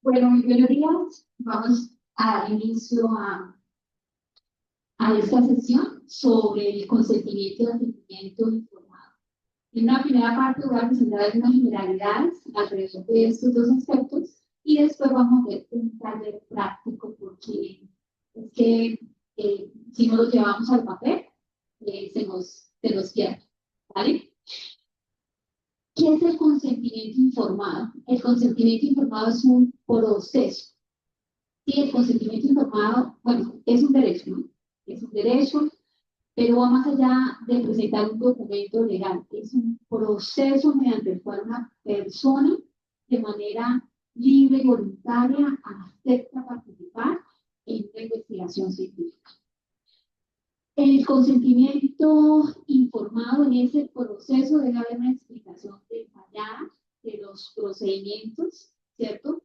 Bueno, muy buenos días. Vamos a dar inicio a esta sesión sobre el consentimiento y consentimiento informado. En una primera parte voy a presentar algunas generalidades alrededor de estos dos aspectos y después vamos a ver un taller práctico porque es que si no lo llevamos al papel se nos pierde, ¿vale? ¿Qué es el consentimiento informado? El consentimiento informado es un proceso. Sí, el consentimiento informado, bueno, es un derecho, ¿no? Es un derecho, pero va más allá de presentar un documento legal. Es un proceso mediante el cual una persona, de manera libre y voluntaria, acepta participar en una investigación científica. El consentimiento informado en ese proceso debe haber una explicación detallada de los procedimientos, ¿cierto?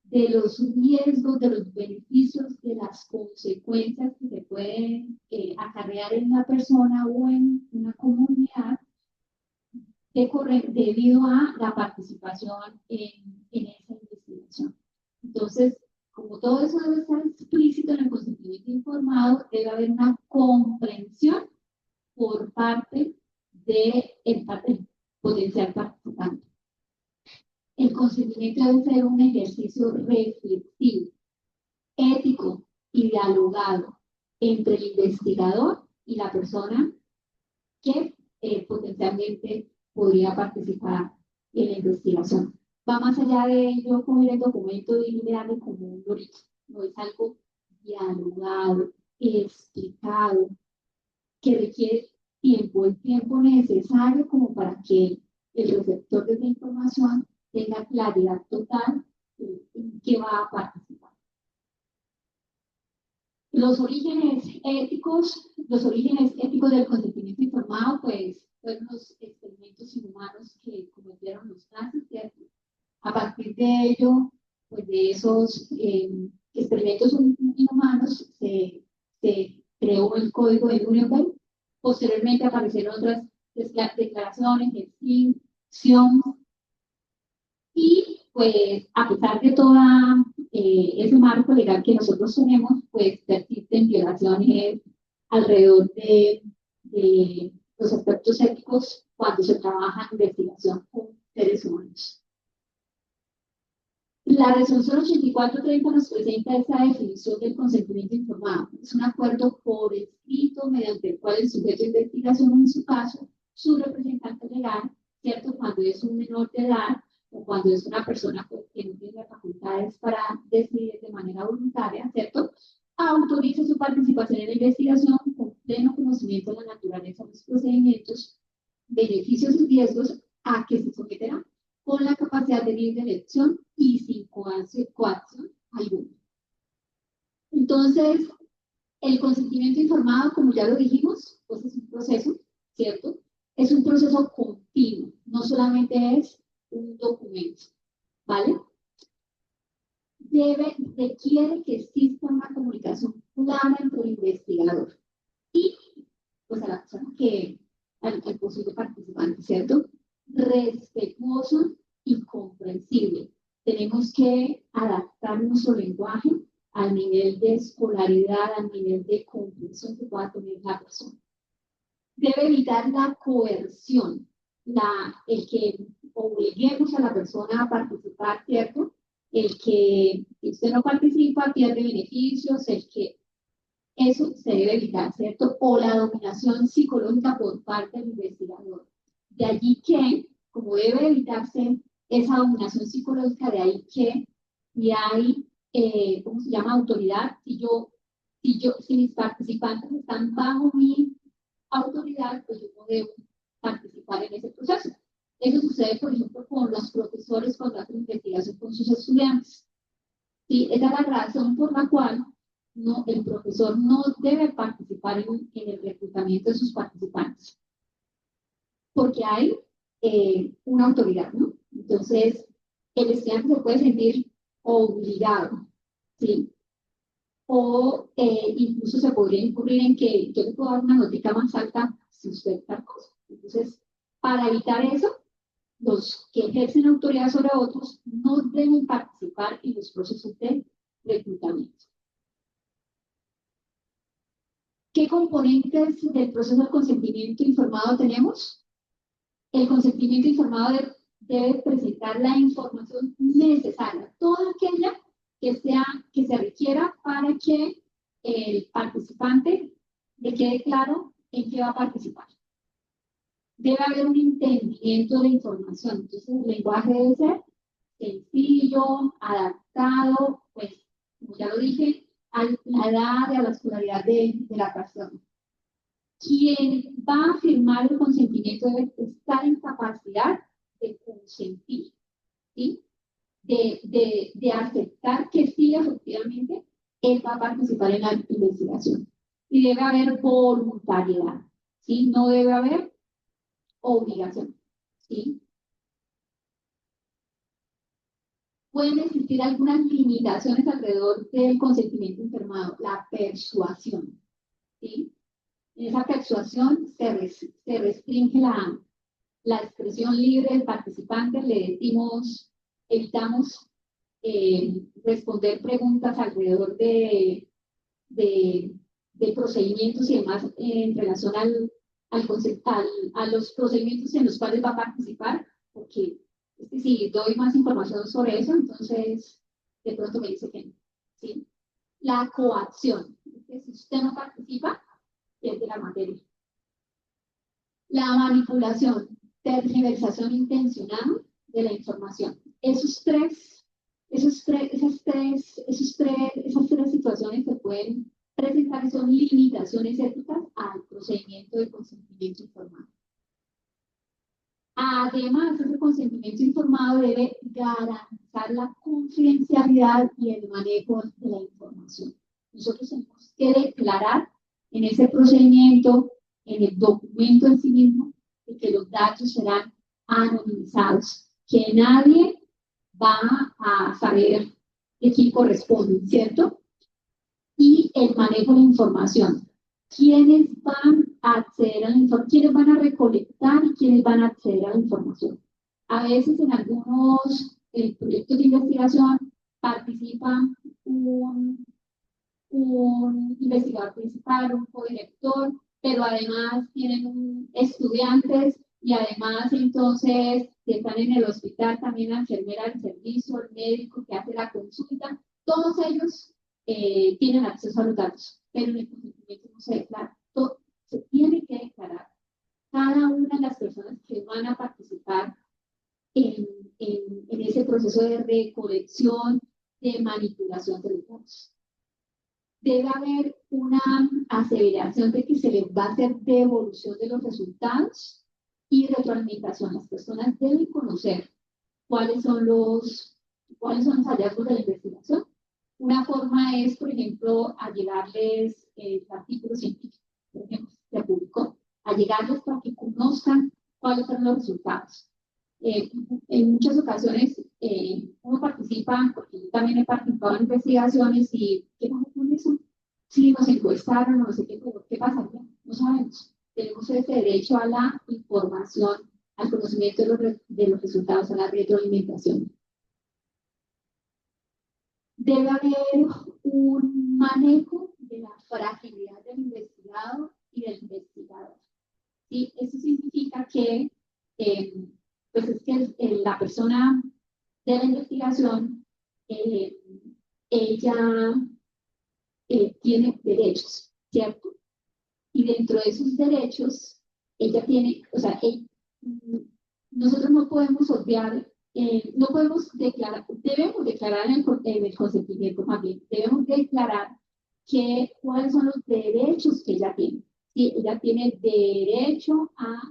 De los riesgos, de los beneficios, de las consecuencias que se pueden acarrear en una persona o en una comunidad debido a la participación en esa investigación. Entonces, como todo eso debe estar explícito en el consentimiento informado, debe haber una comprensión por parte del potencial participante. El consentimiento debe ser un ejercicio reflexivo, ético y dialogado entre el investigador y la persona que potencialmente podría participar en la investigación. Va más allá de yo coger el documento y darle como un lorito. No es algo dialogado, explicado, que requiere tiempo, el tiempo necesario como para que el receptor de la información tenga claridad total en qué va a participar. Los orígenes éticos del consentimiento informado, pues, fueron los experimentos inhumanos que cometieron los nazis, ¿cierto? A partir de ello, pues de esos experimentos inhumanos, se creó el Código de Nuremberg. Posteriormente aparecieron otras declaraciones, extinción, y pues a pesar de todo ese marco legal que nosotros tenemos, pues persisten violaciones alrededor de los aspectos éticos cuando se trabaja en investigación con seres humanos. La resolución 8430 nos presenta esa definición del consentimiento informado. Es un acuerdo por escrito mediante el cual el sujeto de investigación, en su caso, su representante legal, ¿cierto? Cuando es un menor de edad o cuando es una persona que no tiene facultades para decidir de manera voluntaria, ¿cierto? Autoriza su participación en la investigación con pleno conocimiento de la naturaleza de los procedimientos, beneficios y riesgos a que se someterá, con la capacidad de libre elección y sin coacción alguna. Entonces, el consentimiento informado, como ya lo dijimos, pues es un proceso, ¿cierto? Es un proceso continuo, no solamente es un documento, ¿vale? Requiere que exista una comunicación clara entre el investigador y pues a la persona al posible participante, ¿cierto? Respetuoso y comprensible. Tenemos que adaptar nuestro lenguaje al nivel de escolaridad, al nivel de comprensión que pueda tener la persona. Debe evitar la coerción, el que obliguemos a la persona a participar, ¿cierto? El que si usted no participa pierde beneficios, eso se debe evitar, ¿cierto? O la dominación psicológica por parte del investigador. De allí que, como debe evitarse esa dominación psicológica, de ahí que y hay, ¿cómo se llama? Autoridad. Si mis participantes están bajo mi autoridad, pues yo no debo participar en ese proceso. Eso sucede, por ejemplo, con los profesores cuando hacen investigación con sus estudiantes. ¿Sí? Esa es la razón por la cual el profesor no debe participar en el reclutamiento de sus participantes, porque hay una autoridad, ¿no? Entonces, el estudiante se puede sentir obligado, ¿sí? O incluso se podría incurrir en que yo le puedo dar una notica más alta si usted tal cosa. Entonces, para evitar eso, los que ejercen autoridad sobre otros no deben participar en los procesos de reclutamiento. ¿Qué componentes del proceso de consentimiento informado tenemos? El consentimiento informado debe presentar la información necesaria, toda aquella que se requiera para que el participante le quede claro en qué va a participar. Debe haber un entendimiento de la información, entonces el lenguaje debe ser sencillo, adaptado, pues, como ya lo dije, a la edad y a la escolaridad de la persona. Quien va a firmar el consentimiento debe estar en capacidad de consentir, ¿sí? De aceptar que sí, efectivamente, él va a participar en la investigación. Y debe haber voluntariedad, ¿sí? No debe haber obligación, ¿sí? Pueden existir algunas limitaciones alrededor del consentimiento informado, la persuasión, ¿sí? En esa persuasión se restringe la expresión libre del participante, evitamos responder preguntas alrededor de procedimientos y demás en relación a los procedimientos en los cuales va a participar, porque es que si doy más información sobre eso, entonces de pronto me dice que no, ¿sí? La coacción, es que si usted no participa, pierde la materia. La manipulación, tergiversación intencionada de la información. Esas tres situaciones se pueden presentar y son limitaciones éticas al procedimiento de consentimiento informado. Además, ese consentimiento informado debe garantizar la confidencialidad y el manejo de la información. Nosotros tenemos que declarar en ese procedimiento, en el documento en sí mismo, de que los datos serán anonimizados, que nadie va a saber de quién corresponde, ¿cierto? Y el manejo de la información. ¿Quiénes van a acceder a la información? ¿Quiénes van a recolectar y quiénes van a acceder a la información? A veces en algunos proyectos de investigación participa un investigador principal, un codirector, pero además tienen estudiantes y además entonces si están en el hospital también la enfermera del servicio, el médico que hace la consulta, todos ellos tienen acceso a los datos, pero en el consentimiento no se declara, se tiene que declarar cada una de las personas que van a participar en ese proceso de recolección, de manipulación de los datos. Debe haber una aseveración de que se les va a hacer devolución de los resultados y retroalimentación. Las personas deben conocer cuáles son los hallazgos de la investigación. Una forma es, por ejemplo, allegarles el artículo científico, por ejemplo, se publicó, allegarles para que conozcan cuáles son los resultados. En muchas ocasiones uno participa, porque yo también he participado en investigaciones y ¿qué pasa con eso? Si nos encuestaron o no sé qué, pero ¿qué pasaría? No sabemos. Tenemos ese derecho a la información, al conocimiento de los resultados, a la retroalimentación. Debe haber un manejo de la fragilidad del investigado y del investigador. ¿Sí? Eso significa que pues es que la persona de la investigación, ella tiene derechos, ¿cierto? Y dentro de esos derechos, ella tiene, o sea, nosotros no podemos obviar, no podemos declarar, debemos declarar en el consentimiento más bien, debemos declarar cuáles son los derechos que ella tiene. ¿Sí? Ella tiene derecho a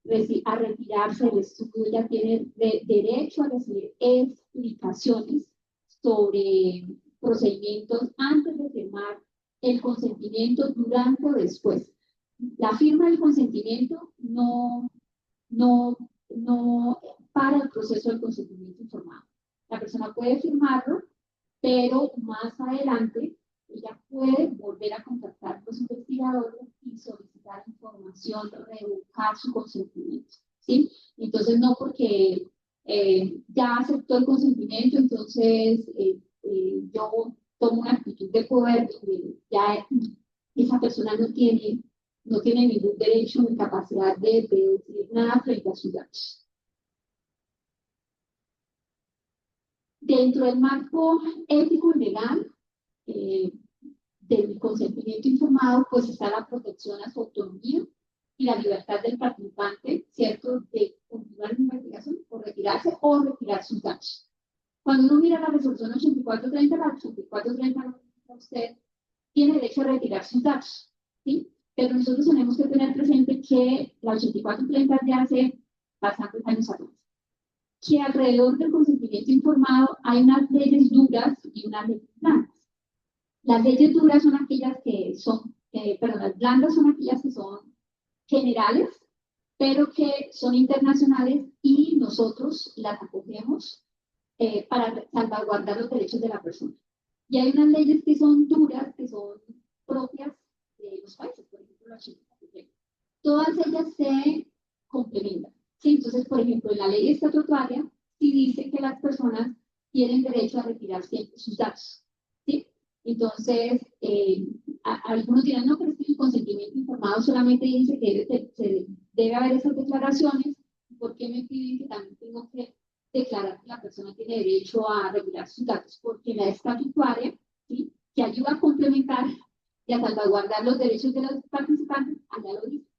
retirarse del estudio, ella tiene derecho a recibir explicaciones sobre procedimientos antes de firmar el consentimiento, durante o después. La firma del consentimiento no para el proceso del consentimiento informado. La persona puede firmarlo, pero más adelante ella puede volver a contactar con los investigadores y solicitar información, revocar su consentimiento. ¿sí? Entonces, no porque ya aceptó el consentimiento, entonces yo tomo una actitud de poder, ya esa persona no tiene ningún derecho ni capacidad de decir nada frente a sus datos. Dentro del marco ético y legal eh, del consentimiento informado, pues está la protección a su autonomía y la libertad del participante, ¿cierto?, de continuar la investigación o retirarse o retirar sus datos. Cuando uno mira la resolución 8430, la 8430 usted tiene derecho a retirar sus datos, ¿sí? Pero nosotros tenemos que tener presente que la 8430 es de hace bastantes años atrás, que alrededor del consentimiento informado hay unas leyes duras y unas leyes blandas. Las leyes duras son aquellas que son, perdón, las blandas son aquellas que son generales, pero que son internacionales y nosotros las acogemos para salvaguardar los derechos de la persona. Y hay unas leyes que son duras, que son propias de los países, por ejemplo, la China. Todas ellas se complementan, ¿sí? Entonces, por ejemplo, en la ley estatutaria sí dice que las personas tienen derecho a retirar siempre sus datos, ¿sí? Entonces, algunos dirán, no, pero es que el consentimiento informado solamente dice que debe haber esas declaraciones. ¿Por qué me piden que también tengo que declarar que la persona tiene derecho a retirar sus datos? Porque la estatutaria, ¿sí?, que ayuda a complementar y a salvaguardar los derechos de los participantes, allá lo dice,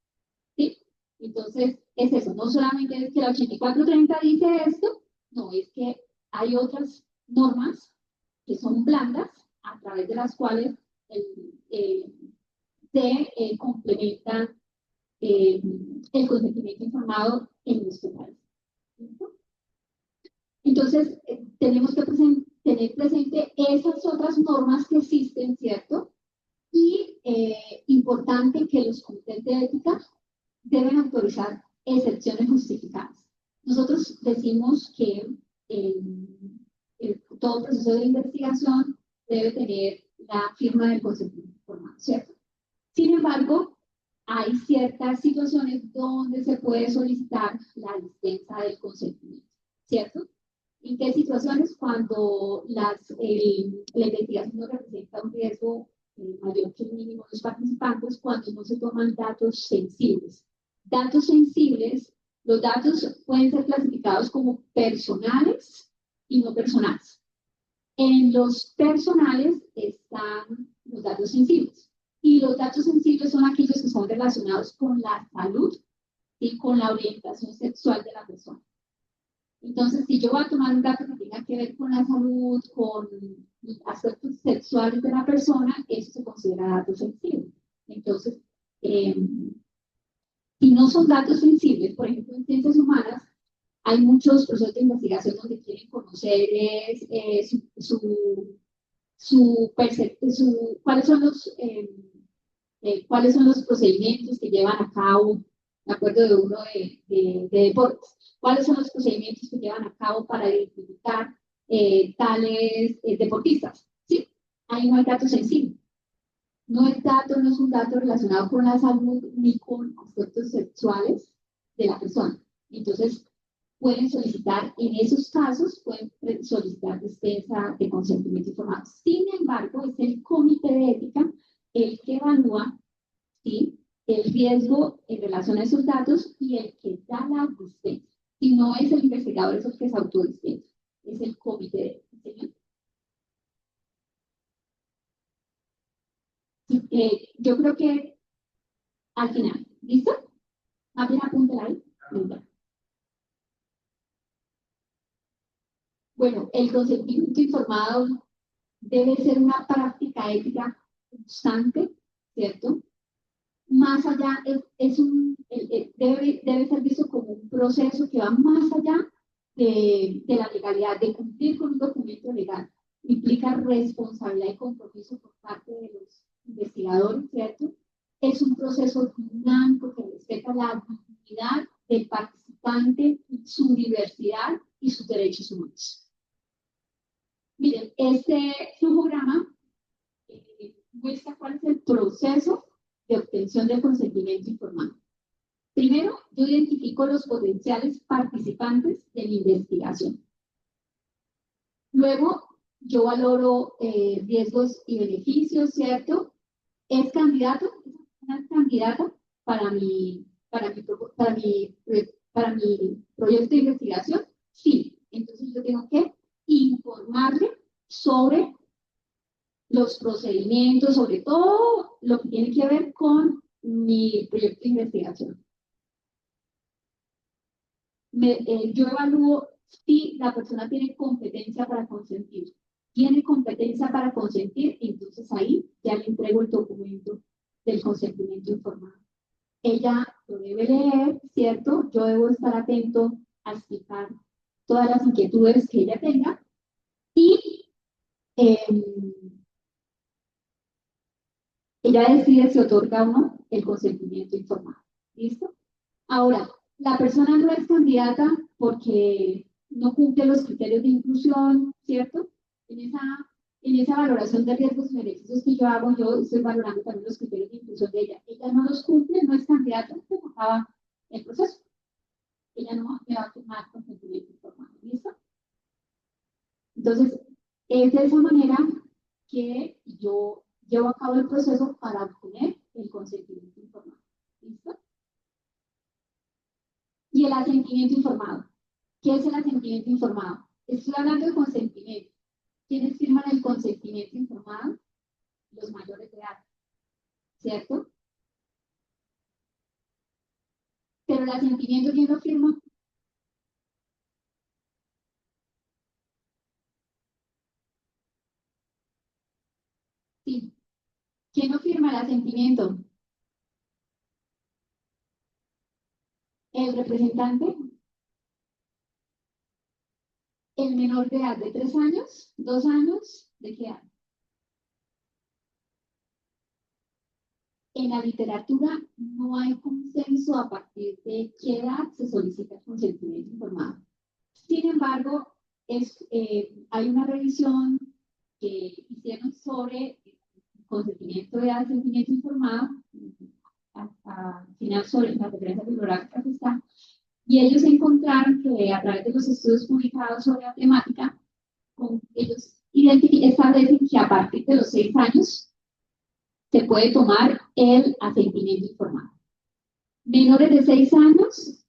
¿sí? Entonces, es eso, no solamente es que la 8430 dice esto, no, es que hay otras normas que son blandas, a través de las cuales se complementan el consentimiento informado en nuestro país. Entonces, tenemos que tener presente esas otras normas que existen, ¿cierto? Y importante que los comités de ética deben autorizar excepciones justificadas. Nosotros decimos que todo proceso de investigación debe tener la firma del consentimiento informado, ¿cierto? Sin embargo, hay ciertas situaciones donde se puede solicitar la dispensa del consentimiento, ¿cierto? ¿En qué situaciones? Cuando la investigación no representa un riesgo mayor que el mínimo de los participantes, cuando no se toman datos sensibles. Datos sensibles, los datos pueden ser clasificados como personales y no personales. En los personales están los datos sensibles. Y los datos sensibles son aquellos que son relacionados con la salud y con la orientación sexual de la persona. Entonces, si yo voy a tomar un dato que tenga que ver con la salud, con aspectos sexuales de la persona, eso se considera dato sensible. Entonces, si no son datos sensibles, por ejemplo, en ciencias humanas, hay muchos procesos de investigación donde quieren conocer cuáles son los procedimientos que llevan a cabo, me acuerdo de uno de deportes, cuáles son los procedimientos que llevan a cabo para identificar tales deportistas. Sí, ahí no hay datos sensibles. No es un dato relacionado con la salud ni con aspectos sexuales de la persona. Entonces, pueden solicitar, en esos casos, pueden solicitar dispensa de consentimiento informado. Sin embargo, es el comité de ética el que evalúa, ¿sí?, el riesgo en relación a esos datos y el que da la dispensa. Si no es el investigador, es el que se autodispensa. Es el comité de ética. Yo creo que al final, ¿listo? Más bien apúntala ahí. Bueno, el consentimiento informado debe ser una práctica ética constante, ¿cierto? Más allá, debe ser visto como un proceso que va más allá de la legalidad, de cumplir con un documento legal. Implica responsabilidad y compromiso por parte de los investigadores, ¿cierto? Es un proceso dinámico que respeta la dignidad del participante, su diversidad y sus derechos humanos. Miren, este flujograma muestra cuál es el proceso de obtención del consentimiento informado. Primero, yo identifico los potenciales participantes de mi investigación. Luego, yo valoro riesgos y beneficios, ¿cierto? ¿Es candidato? ¿Es una candidata para para mi proyecto de investigación? Sí. Entonces yo tengo que informarle sobre los procedimientos, sobre todo lo que tiene que ver con mi proyecto de investigación. Yo evalúo si la persona tiene competencia para consentir. Tiene competencia para consentir, entonces ahí ya le entrego el documento del consentimiento informado. Ella lo debe leer, ¿cierto? Yo debo estar atento a explicar todas las inquietudes que ella tenga y ella decide si otorga o no el consentimiento informado. ¿Listo? Ahora, la persona no es candidata porque no cumple los criterios de inclusión, ¿cierto? En esa valoración de riesgos y beneficios que yo hago, yo estoy valorando también los criterios de inclusión de ella. Ella no los cumple, no es candidata, pues acaba el proceso. Ella no me va a tomar consentimiento informado. ¿Listo? Entonces, es de esa manera que yo llevo a cabo el proceso para obtener el consentimiento informado. ¿Listo? Y el asentimiento informado. ¿Qué es el asentimiento informado? Estoy hablando de consentimiento. ¿Quiénes firman el consentimiento informado? Los mayores de edad, ¿cierto? Pero el asentimiento, ¿quién lo firma? Sí. ¿Quién lo firma el asentimiento? El representante, el menor de edad de 3 años, 2 años, ¿de qué edad? En la literatura no hay consenso a partir de qué edad se solicita el consentimiento informado. Sin embargo, hay una revisión que hicieron sobre el consentimiento de asentimiento informado, al final sobre la referencia bibliográfica que está, y ellos encontraron que a través de los estudios publicados sobre la temática, ellos establecen que a partir de los 6 años se puede tomar el asentimiento informado. Menores de 6 años,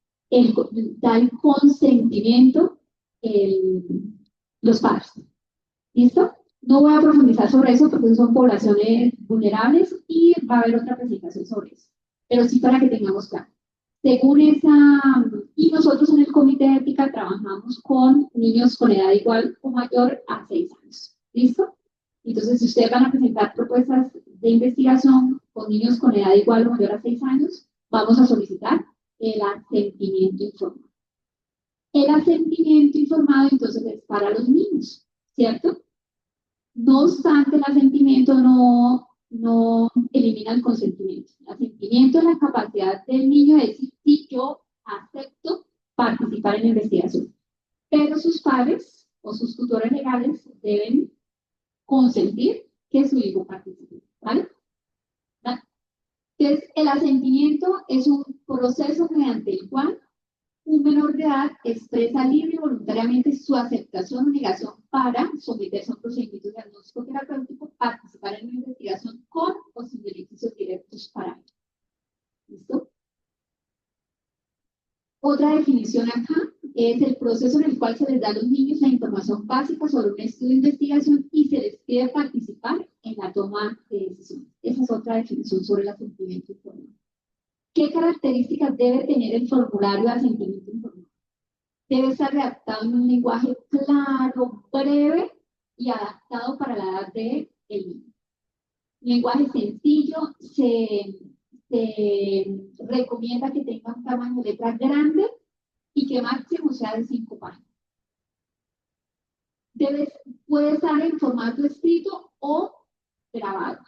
da el consentimiento los padres. ¿Listo? No voy a profundizar sobre eso porque son poblaciones vulnerables y va a haber otra presentación sobre eso. Pero sí para que tengamos claro. Según y nosotros en el comité de ética trabajamos con niños con edad igual o mayor a 6 años. ¿Listo? Entonces, si ustedes van a presentar propuestas de investigación con niños con edad igual o mayor a 6 años, vamos a solicitar el asentimiento informado. El asentimiento informado, entonces, es para los niños, ¿cierto? No obstante, el asentimiento no elimina el consentimiento. El asentimiento es la capacidad del niño de decir, sí, yo acepto participar en la investigación. Pero sus padres o sus tutores legales deben consentir que su hijo participe. ¿Vale? Entonces, el asentimiento es un proceso mediante el cual un menor de edad expresa libre y voluntariamente su aceptación o negación para someterse a un procedimiento diagnóstico terapéutico, participar en una investigación con o sin beneficios directos para él. ¿Listo? Otra definición acá es el proceso en el cual se les da a los niños la información básica sobre un estudio de investigación y se les pide participar en la toma de decisiones. Esa es otra definición sobre el asentimiento informado. ¿Qué características debe tener el formulario de asentimiento informado? Debe estar redactado en un lenguaje claro, breve y adaptado para la edad del niño. Lenguaje sencillo, se recomienda que tenga un tamaño de letra grande y que máximo sea de 5 páginas. Puede estar en formato escrito o grabado.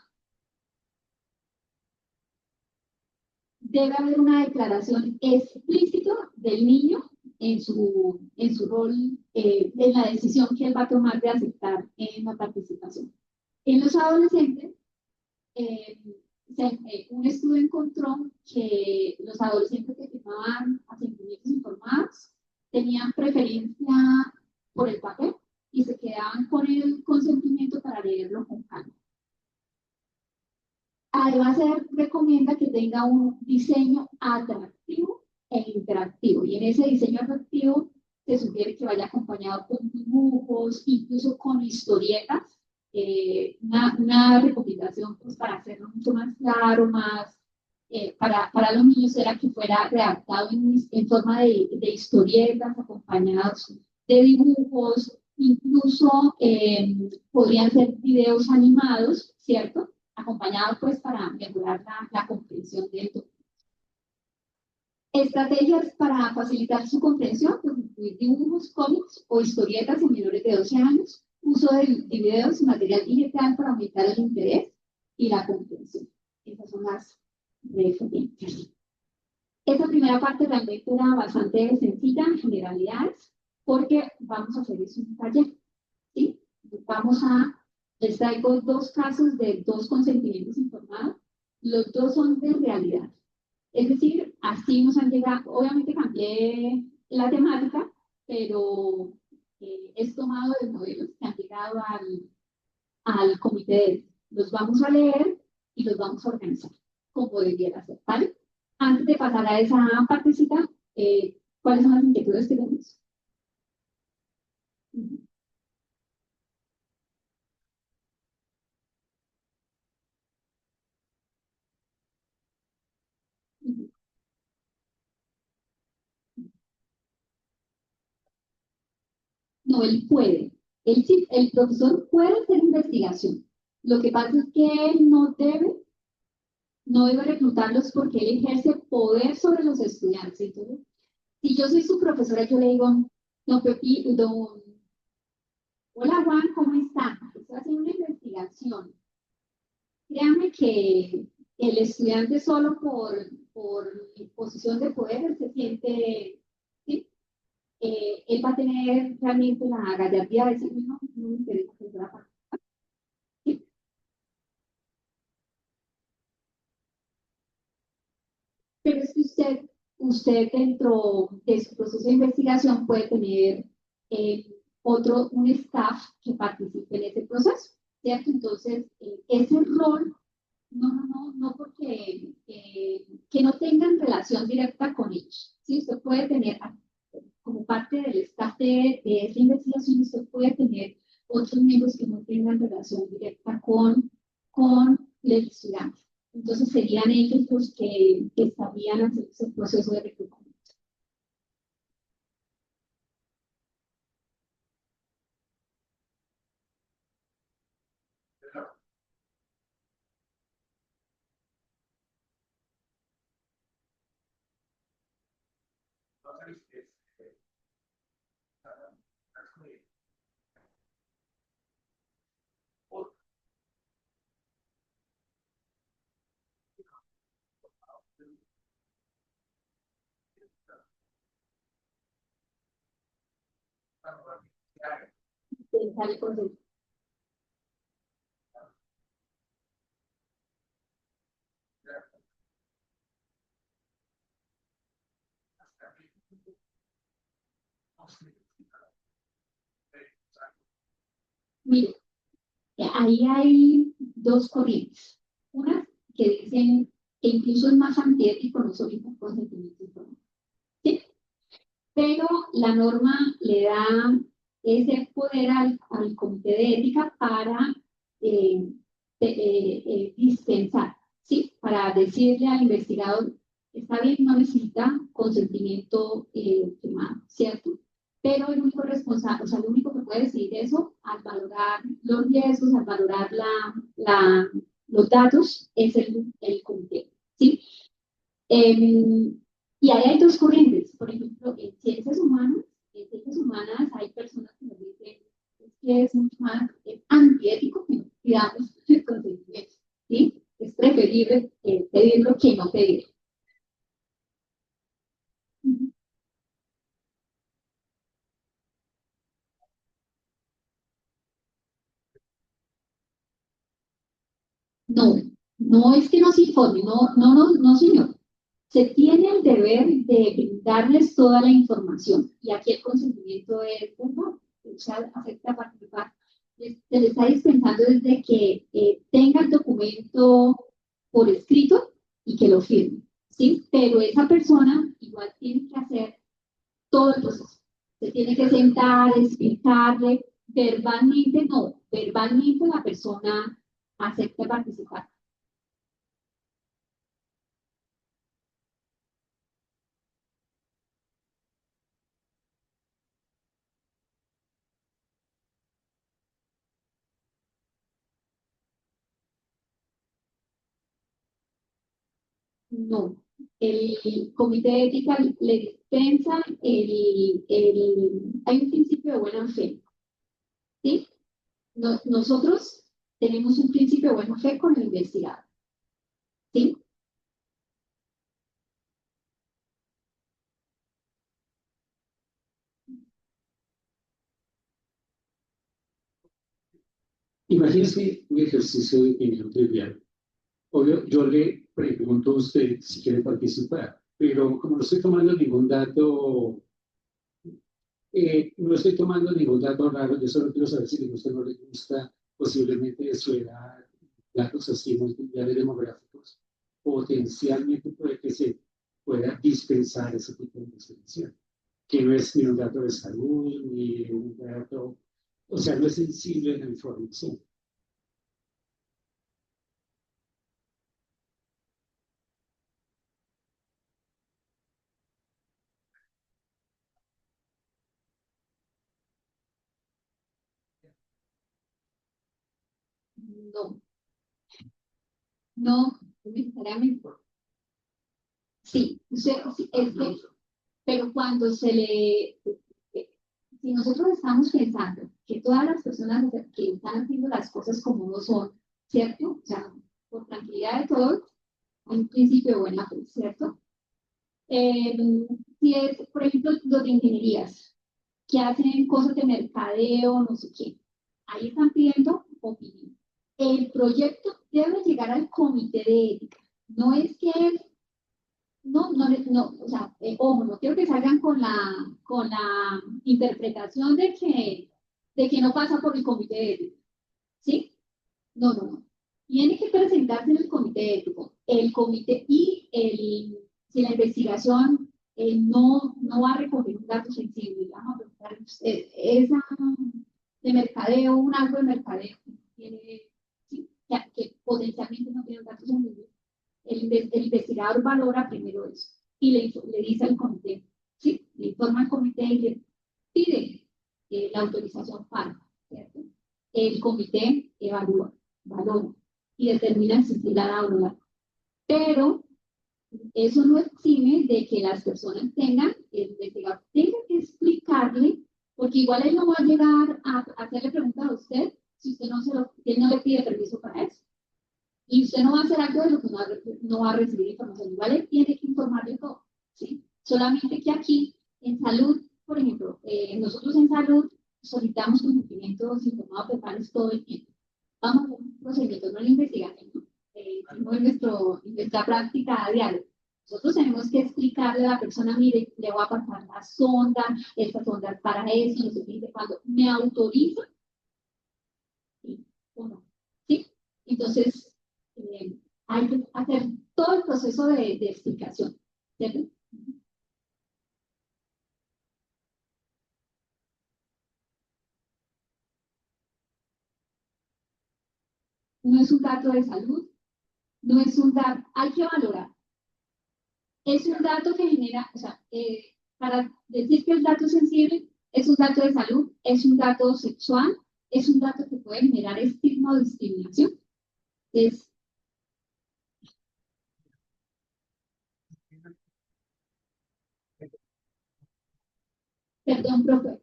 Debe haber una declaración explícita del niño en su rol, en la decisión que él va a tomar de aceptar en la participación. En los adolescentes, un estudio encontró que los adolescentes que firmaban asentimientos informados tenían preferencia por el papel y se quedaban con el consentimiento para leerlo con calma. Además, se recomienda que tenga un diseño atractivo e interactivo. Y en ese diseño atractivo se sugiere que vaya acompañado con dibujos, incluso con historietas. Una recomendación pues, para hacerlo mucho más claro, más para los niños era que fuera redactado en forma de historietas, acompañados de dibujos, incluso podrían ser videos animados, ¿cierto? Acompañado pues para mejorar la comprensión del documento. Estrategias para facilitar su comprensión, pues incluir dibujos, cómics o historietas en menores de 12 años, uso de videos y material digital para aumentar el interés y la comprensión. Esas son las referencias. Esa primera parte realmente era bastante sencilla en generalidades, porque vamos a hacer eso en un taller. ¿Sí? Les traigo dos casos de dos consentimientos informados. Los dos son de realidad. Es decir, así nos han llegado, obviamente cambié la temática, pero es tomado de modelos que han llegado al comité de ética. Los vamos a leer y los vamos a organizar, como debiera ser, ¿vale? Antes de pasar a esa partecita, ¿cuáles son las inquietudes que tenemos? Uh -huh. Uh -huh. No, él puede. El profesor puede hacer investigación. Lo que pasa es que él no debe reclutarlos porque él ejerce poder sobre los estudiantes. Entonces, si yo soy su profesora, yo le digo, no, Pepi, hola Juan, ¿cómo está? Estoy haciendo una investigación. Créame que el estudiante solo por posición de poder él se siente, ¿sí? Él va a tener realmente la gallardía de decir, no, no me interesa que sea parte. ¿Sí? Pero es que usted dentro de su proceso de investigación puede tener eh, un staff que participe en ese proceso, ¿cierto? Entonces, ese rol, no porque que no tengan relación directa con ellos, ¿sí? Usted puede tener, como parte del staff de esa investigación, usted puede tener otros miembros que no tengan relación directa con el estudiante. Entonces serían ellos los que estarían haciendo ese proceso de reclutamiento. Sale con el- Mire, ahí hay dos corrientes. Una que dicen que incluso es más antiético no solicitar consentimiento informado. ¿Sí? Pero la norma le da ese poder al comité de ética para eh, dispensar, ¿sí? Para decirle al investigador, está bien, no necesita consentimiento firmado, ¿cierto? Pero el único responsable, o sea, el único que puede decidir eso, al valorar los riesgos, al valorar los datos, es el comité, ¿sí? Eh, y ahí hay dos corrientes. Por ejemplo, en ciencias humanas hay personas que nos dicen es que es mucho más antiético que no pidamos el consentimiento. ¿Sí? Es preferible pedirlo que no pedirlo. No, no es que nos informe, no, señor. Se tiene el deber de brindarles toda la información. Y aquí el consentimiento es, bueno, usted acepta participar. Se le está dispensando desde que tenga el documento por escrito y que lo firme, ¿sí? Pero esa persona igual tiene que hacer todo el proceso. Se tiene que sentar, explicarle, verbalmente no, verbalmente la persona acepta participar. No, el comité de ética le dispensa hay un principio de buena fe, ¿sí? Nosotros tenemos un principio de buena fe con el investigado, ¿sí? Imagínese un ejercicio de opinión trivial. Obvio, yo le pregunto a usted si quiere participar, pero como no estoy tomando ningún dato, no estoy tomando ningún dato raro, yo solo quiero saber si le gusta o no le gusta, posiblemente de su edad, datos así multiplicares demográficos, potencialmente puede que se pueda dispensar ese tipo de información, que no es ni un dato de salud, ni un dato, o sea, no es sensible la información. No, no necesariamente. Sí, sí, es que, pero cuando si nosotros estamos pensando que todas las personas que están haciendo las cosas como no son, ¿cierto? O sea, por tranquilidad de todos, hay un principio de buena fe, ¿cierto? Eh, si es, por ejemplo, los de ingenierías, que hacen cosas de mercadeo, no sé qué, ahí están pidiendo opinión. El proyecto debe llegar al comité de ética. No es que no, o sea, ojo, no quiero que salgan con la interpretación de que no pasa por el comité de ética, ¿sí? No. Tiene que presentarse en el comité ético. El comité si la investigación no va a recoger un dato sensible, vamos a preguntar, esa de mercadeo, un algo de mercadeo, tiene, sí, que potencialmente no tiene datos sensibles, el investigador valora primero eso y le dice al comité, ¿sí? Le informa al comité y le pide la autorización para, ¿cierto? El comité evalúa, valora y determina si se la da o no la. Pero eso no exime de que las personas tengan, el investigador tenga que explicarle, porque igual él no va a llegar a hacerle preguntas a usted si usted él no le pide permiso para eso. Y usted no va a hacer algo de lo que no va a recibir información. Igual él tiene que informarle todo, ¿sí? Solamente que aquí, en salud, por ejemplo, nosotros en salud solicitamos conocimientos informados verbales todo el tiempo. Vamos a un procedimiento, no la investigación, ¿no? No en nuestra práctica diaria. Nosotros tenemos que explicarle a la persona, mire, le voy a pasar la sonda, esta sonda es para eso, no sé qué, cuando me autoriza, sí o no, ¿sí? Entonces, hay que hacer todo el proceso de explicación, ¿cierto? No es un dato de salud, no es un dato, hay que valorar. Es un dato que genera, o sea, para decir que el dato es sensible, es un dato de salud, es un dato sexual, es un dato que puede generar estigma o discriminación. Es, perdón, profe.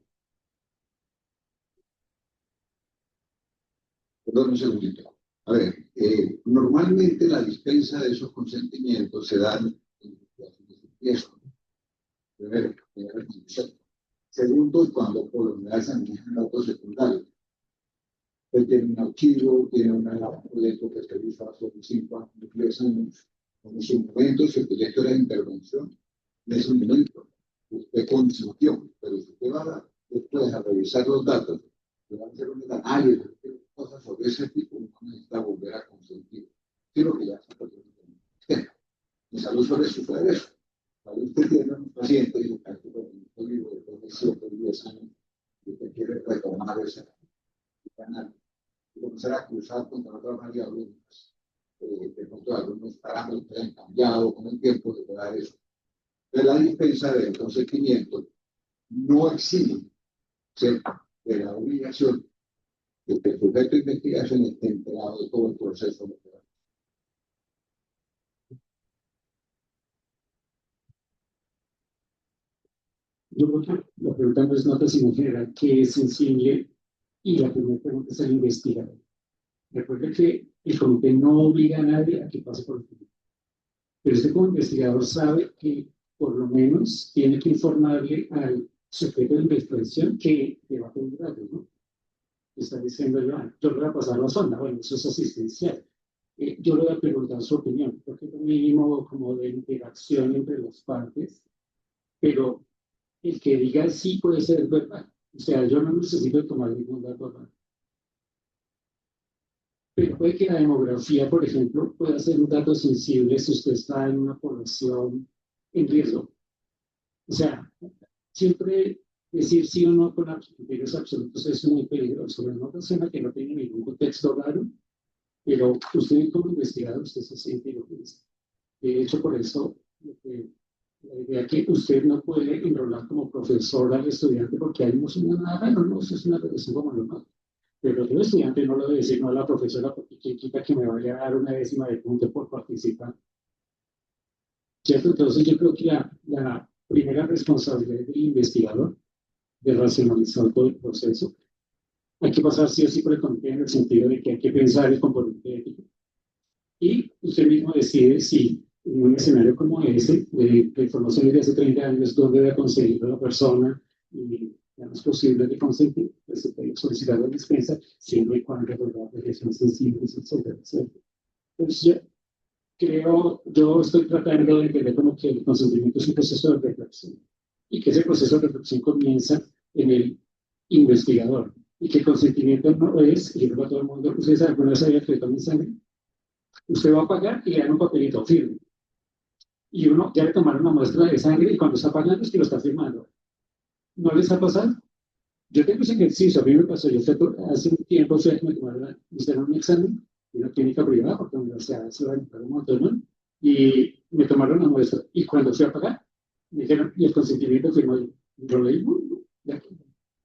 Perdón un segundito. A ver, normalmente la dispensa de esos consentimientos se dan en situaciones de riesgo. Primero, segundo, cuando por lo general se administran datos secundarios. Él tiene un archivo, tiene un proyecto que se hizo hace 5 años, 10 años. En su momento, si el proyecto era de intervención, en ese momento usted consintió, pero si usted va después a revisar los datos, le va a hacer un análisis, cosas sobre ese tipo, no necesita volver a consentir. Sí, lo que ya se puede hacer. Mi salud suele sufrir eso. Cuando usted tiene un paciente y está con un libro después de 7 o 10 años, y usted quiere retomar ese canal, y comenzar a cruzar contra otras variables, de pronto algunos parámetros han cambiado con el tiempo de dar eso. Pero la dispensa del consentimiento no exime de la obligación de que el sujeto de investigación esté enterado de todo el proceso de operación. Yo creo que la pregunta no es nota, sino general, que es sensible, y la primera pregunta es al investigador. Recuerde que el comité no obliga a nadie a que pase por el comité, pero usted como investigador sabe que por lo menos tiene que informarle al sujeto de investigación que va a pedir datos, ¿no? Está diciendo, yo le voy a pasar la sonda, bueno, eso es asistencial. Yo le voy a preguntar su opinión, porque es un mínimo como de interacción entre las partes, pero el que diga sí puede ser verdad. O sea, yo no necesito tomar ningún dato. Pero puede que la demografía, por ejemplo, pueda ser un dato sensible si usted está en una población en riesgo. O sea, siempre decir sí o no con criterios absolutos es muy peligroso. Pero una persona que no tiene ningún contexto raro, pero usted como investigador, usted se siente lo que es. De hecho, por eso, la idea que usted no puede enrolar como profesor al estudiante porque ahí no suena nada raro, no, eso es una relación como normal. Pero el estudiante no lo debe decir no a la profesora porque quien quita que me vaya a dar una décima de punto por participar. ¿Cierto? Entonces yo creo que la primera responsabilidad del investigador de racionalizar todo el proceso, hay que pasar sí o sí por el comité en el sentido de que hay que pensar el componente ético. Y usted mismo decide si en un escenario como ese, de información de hace 30 años, dónde debe conseguir a la persona y ya no es posible de consentir, pues se puede solicitar la dispensa, siempre y cuando las regiones sensibles, etcétera, etcétera. Entonces, yo estoy tratando de entender como que el consentimiento es un proceso de reflexión y que ese proceso de reflexión comienza en el investigador y que el consentimiento no es, y yo creo que todo el mundo, ustedes alguna vez había que le tomen sangre, usted va a pagar y le dan un papelito firme. Y uno ya le tomaron una muestra de sangre y cuando está pagando es que lo está firmando. ¿No les ha pasado? Yo tengo ese ejercicio, a mí me pasó, yo hace un tiempo fui a que me hicieron un examen en una clínica privada, porque la universidad se va a entrar un montón, ¿no? Y me tomaron una muestra. Y cuando fui a pagar, me dijeron, y el consentimiento firmó, yo leí,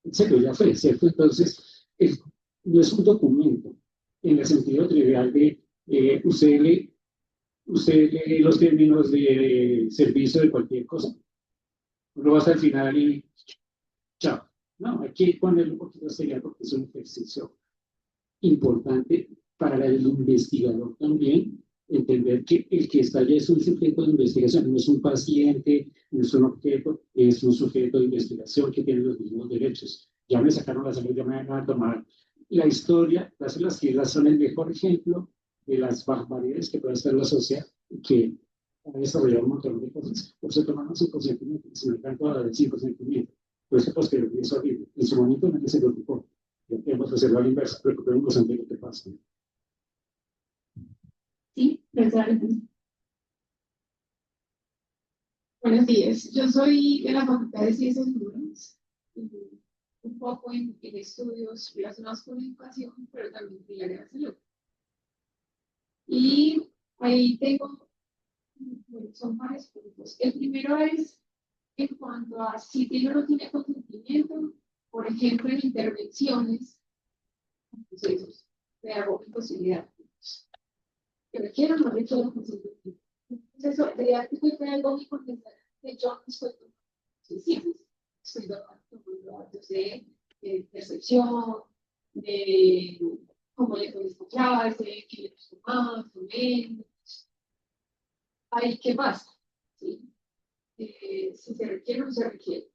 en serio, ya fue, ¿cierto? Entonces, no es un documento en el sentido trivial de usted lee los términos de servicio de cualquier cosa. Uno va hasta el final y chao. No, hay que ponerlo un poquito serio porque es un ejercicio importante para el investigador también, entender que el que está allá es un sujeto de investigación, no es un paciente, no es un objeto, es un sujeto de investigación que tiene los mismos derechos. Ya me sacaron la sangre, ya me van a tomar. La historia, las guerras son el mejor ejemplo de las barbaridades que puede hacer la sociedad, que ha desarrollado un montón de cosas. Por eso tomamos el consentimiento, se me encanta la del 5%. Por eso posteriormente es horrible. En su momento nadie se preocupó. Tenemos que hacerlo a la inversa, preocupémonos ante lo que pasa. Sí, precisamente. Buenos días, yo soy de la Facultad de Ciencias Humanas, un poco en estudios relacionados con educación, pero también en el área de salud. Y ahí tengo, bueno, son varios puntos. El primero es en cuanto a si tiene o no tiene consentimiento, por ejemplo, en intervenciones, procesos pedagógicos y didácticos, que requieran más de todo consentimiento. Entonces, eso, de didáctico y pedagógico, que yo no estoy tomando ciencias, estoy tomando datos de percepción, de cómo le pones la clase, qué le gusta más o menos. Ahí, ¿qué pasa? ¿Sí? Si se requiere o no se requiere.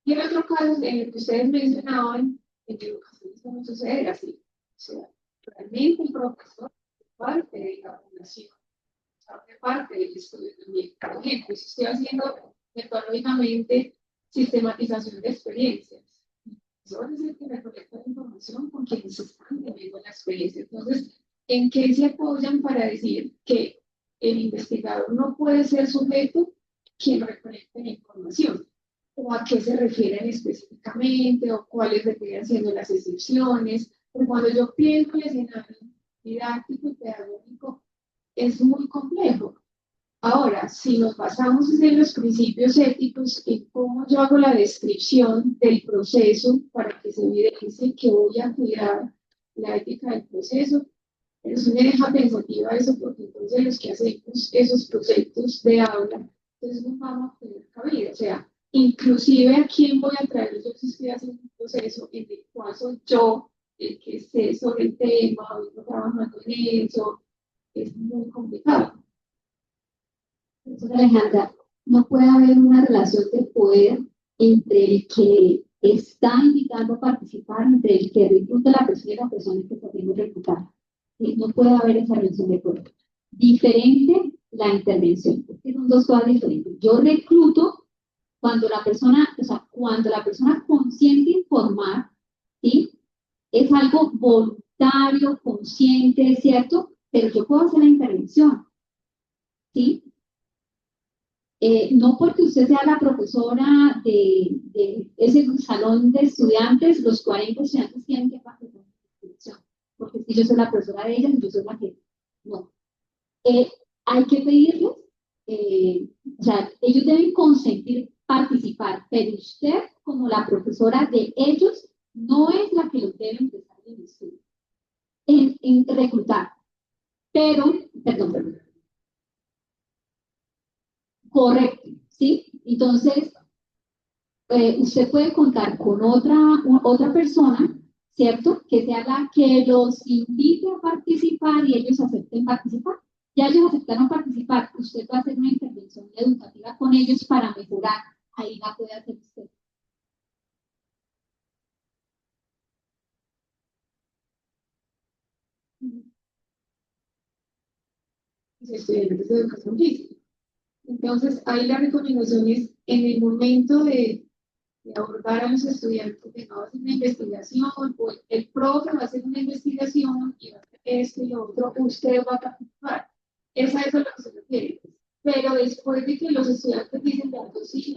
Y el otro caso en el que ustedes mencionaban, en educación esto no sucede así. realmente el profesor es parte de la población, hace parte del estudio también. Por ejemplo, si estoy haciendo metodológicamente sistematización de experiencias, yo es el que recolecta la información con quienes están teniendo la experiencia. Entonces, ¿en qué se apoyan para decir que el investigador no puede ser sujeto quien recolecte la información? ¿O a qué se refieren específicamente? ¿O cuáles refieren siendo las excepciones? Porque cuando yo pienso en el escenario didáctico y pedagógico, es muy complejo. Ahora, si nos basamos en los principios éticos, en cómo yo hago la descripción del proceso para que se evidencie que voy a cuidar la ética del proceso, eso me deja pensativa eso, porque entonces los que hacemos esos proyectos de aula, entonces no vamos a tener cabida. O sea, inclusive a quién voy a traer, yo si estoy haciendo un proceso en el cual soy yo el que sé sobre el tema, o estoy trabajando en eso, es muy complicado. Entonces, Alejandra, no puede haber una relación de poder entre el que está invitando a participar, entre el que recluta a la persona y la persona que está siendo reclutada. No puede haber esa relación de poder. Diferente la intervención, porque son dos cosas diferentes. Yo recluto cuando la persona, o sea, cuando la persona consiente informar, ¿sí? Es algo voluntario, consciente, ¿cierto? Pero yo puedo hacer la intervención, ¿sí? No porque usted sea la profesora de ese salón de estudiantes, los 40 estudiantes tienen que participar en la inscripción, porque si yo soy la profesora de ellas, yo soy la que... No. Hay que pedirles, o sea, ellos deben consentir participar, pero usted, como la profesora de ellos, no es la que los debe empezar en el estudio, en reclutar. Pero, perdón. Correcto, ¿sí? Entonces, usted puede contar con otra persona, ¿cierto? Que sea la que los invite a participar y ellos acepten participar. Ya ellos aceptaron participar, usted va a hacer una intervención educativa con ellos para mejorar. Ahí la puede hacer usted. Estudiantes de educación física. Entonces, ahí la recomendación es en el momento de abordar a los estudiantes que no hacen una investigación, o el profe va a hacer una investigación y va a hacer esto y lo otro, usted va a participar. Esa es a lo que se refiere. Pero después de que los estudiantes dicen la sí,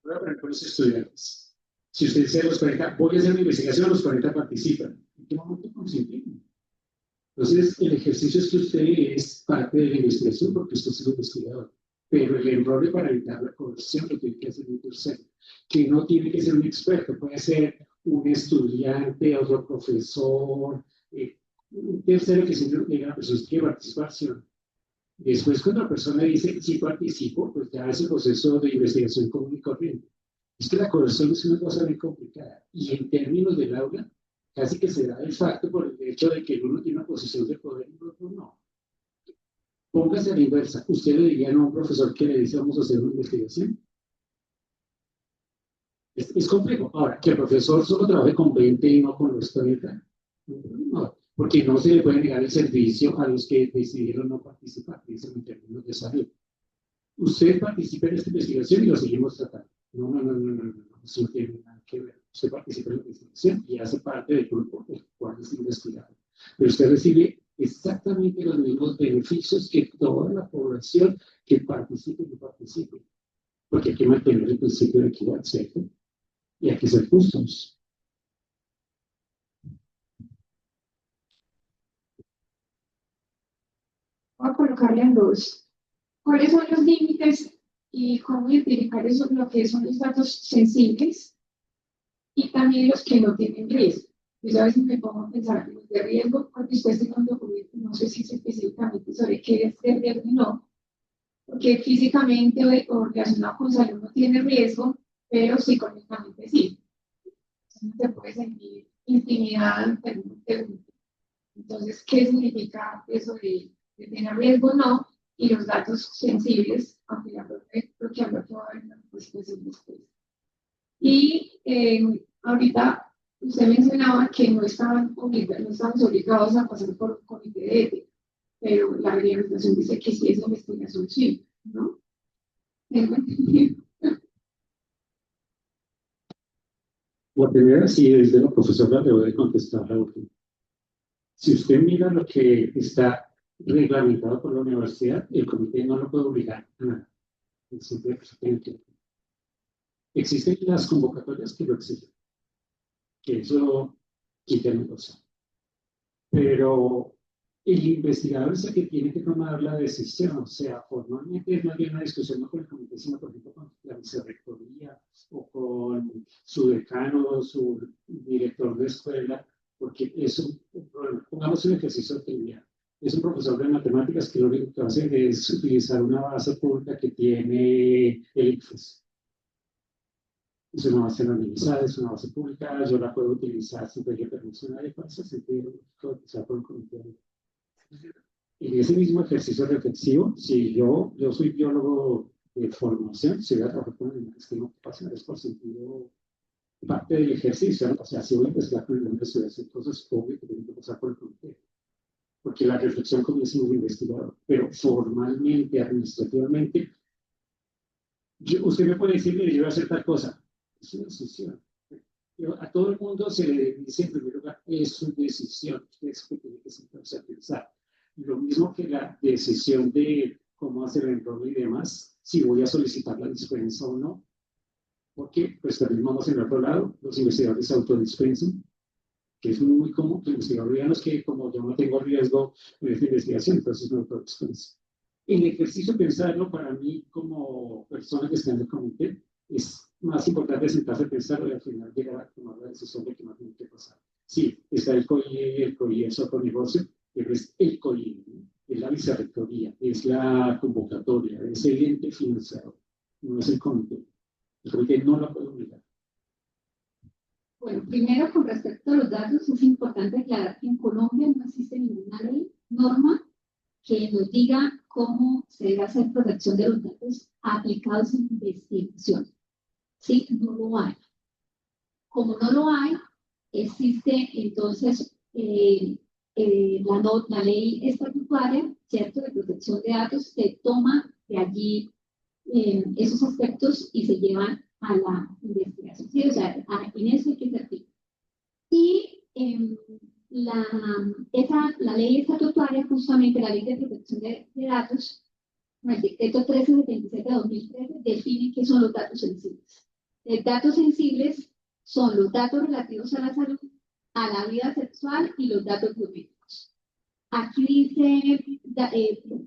Voy a poner con los estudiantes. Si usted dice a los 40, voy a hacer una investigación, los 40 participan. ¿En qué momento consentimos? Entonces, el ejercicio es que usted es parte de la investigación porque usted es el investigador. Pero el error de para evitar la corrupción lo tiene que hacer un tercero, que no tiene que ser un experto, puede ser un estudiante, otro profesor, un tercero que siempre diga, pues usted quiere participar, ¿sí o no? Después, cuando la persona dice, sí participo, pues ya es el proceso de investigación común y corriente. Es que la corrección es una cosa muy complicada. Y en términos del aula, casi que se da de facto por el hecho de que el uno tiene una posición de poder y el otro no. Póngase a la inversa. ¿Usted le diría a un profesor que le dice vamos a hacer una investigación? Es complejo. Ahora, que el profesor solo trabaje con 20 y no con los 30, no, porque no se le puede negar el servicio a los que decidieron no participar, dicen en términos de salud. Usted participa en esta investigación y lo seguimos tratando. No, eso no tiene nada que ver. Usted participa en la investigación y hace parte del grupo del cual es investigado. Pero usted recibe exactamente los mismos beneficios que toda la población que participe y no participe. Porque hay que mantener el principio de equidad, ¿cierto? Y hay que ser justos. voy a colocarle en dos. ¿Cuáles son los límites y cómo identificar eso, lo que son los datos sensibles y también los que no tienen riesgo? Yo a veces me pongo a pensar en los de riesgo, porque usted tiene un documento, no sé si es específicamente sobre qué es de riesgo o no, porque físicamente o relacionado con salud no tiene riesgo, pero psicológicamente sí. Entonces se puede sentir intimidada en un segundo. Entonces, Entonces, ¿qué significa eso de tener riesgo? No, y los datos sensibles, aunque la bloquearlo va a haber una posición después. Y ahorita usted mencionaba que no estamos obligados a pasar por comité de ética, pero la reglamentación dice que si es investigación, sí, ¿no? La primera, sí, desde la profesora le voy a contestar la última. Si usted mira lo que está reglamentado por la universidad, el comité no lo puede obligar a nada. Simplemente existen las convocatorias que lo exigen, que eso quita el negocio. Pero el investigador es el que tiene que tomar la decisión, o sea, formalmente no hay una discusión no con el comité, sino por ejemplo con la vicerrectoría o con su decano o su director de escuela, porque es un problema. Pongamos un ejercicio de actividad. Es un profesor de matemáticas que lo único que hace es utilizar una base pública que tiene el ICFES. Es una base anonimizada, es una base pública, yo la puedo utilizar sin pedir permiso a nadie, para ese sentido, utilizar por el comité. En ese mismo ejercicio reflexivo, si yo soy biólogo de formación, si voy a trabajar con animales que no pasan, es por sentido parte del ejercicio, ¿no? O sea, si voy a empezar con animales, entonces obvio que tengo que pasar por el comité, porque la reflexión comienza en un investigador, pero formalmente, administrativamente, usted me puede decir, mire, yo voy a hacer tal cosa, es una decisión. A todo el mundo se le dice en primer lugar, es su decisión, usted es que tiene que sentarse a pensar. Lo mismo que la decisión de cómo hacer el enrollo y demás, si voy a solicitar la dispensa o no, porque pues también vamos en el otro lado, los investigadores se autodispensan, que es muy común que los investigadores digan que como yo no tengo riesgo en esta investigación, entonces me autodispenso. El ejercicio de pensarlo para mí como persona que está en el comité es más importante sentarse a pensarlo y al final llegar a tomar la decisión de que no tiene que pasar. Sí, está el COI es otro negocio, pero es el COI, ¿no? Es la vicerrectoría, es la convocatoria, es el ente financiador, no es el comité. El comité no lo puede obligar. Bueno, primero con respecto a los datos, es importante aclarar que en Colombia no existe ninguna ley, norma, que nos diga cómo se debe hacer protección de los datos aplicados en investigación. Sí, no lo hay. Como no lo hay, existe entonces la ley estatutaria, ¿cierto?, de protección de datos, se toma de allí esos aspectos y se llevan a la investigación. ¿Sí? O sea, en eso hay que ser firme. Y la ley estatutaria, justamente la ley de protección de datos, el decreto 1377 de 2013, define qué son los datos sensibles. Los datos sensibles son los datos relativos a la salud, a la vida sexual y los datos biométricos. Aquí dice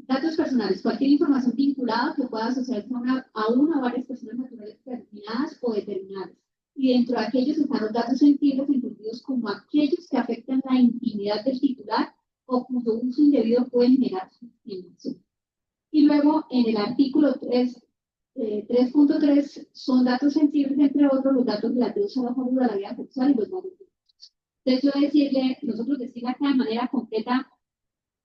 datos personales, cualquier información vinculada que pueda asociarse a una o varias personas naturales determinadas o determinadas. Y dentro de aquellos están los datos sensibles, entendidos como aquellos que afectan la intimidad del titular o cuyo uso indebido puede generar discriminación. Y luego en el artículo 3.3 son datos sensibles, entre otros, los datos relativos a la salud, a la vida sexual y los datos biométricos. Entonces, nosotros decir acá de manera concreta,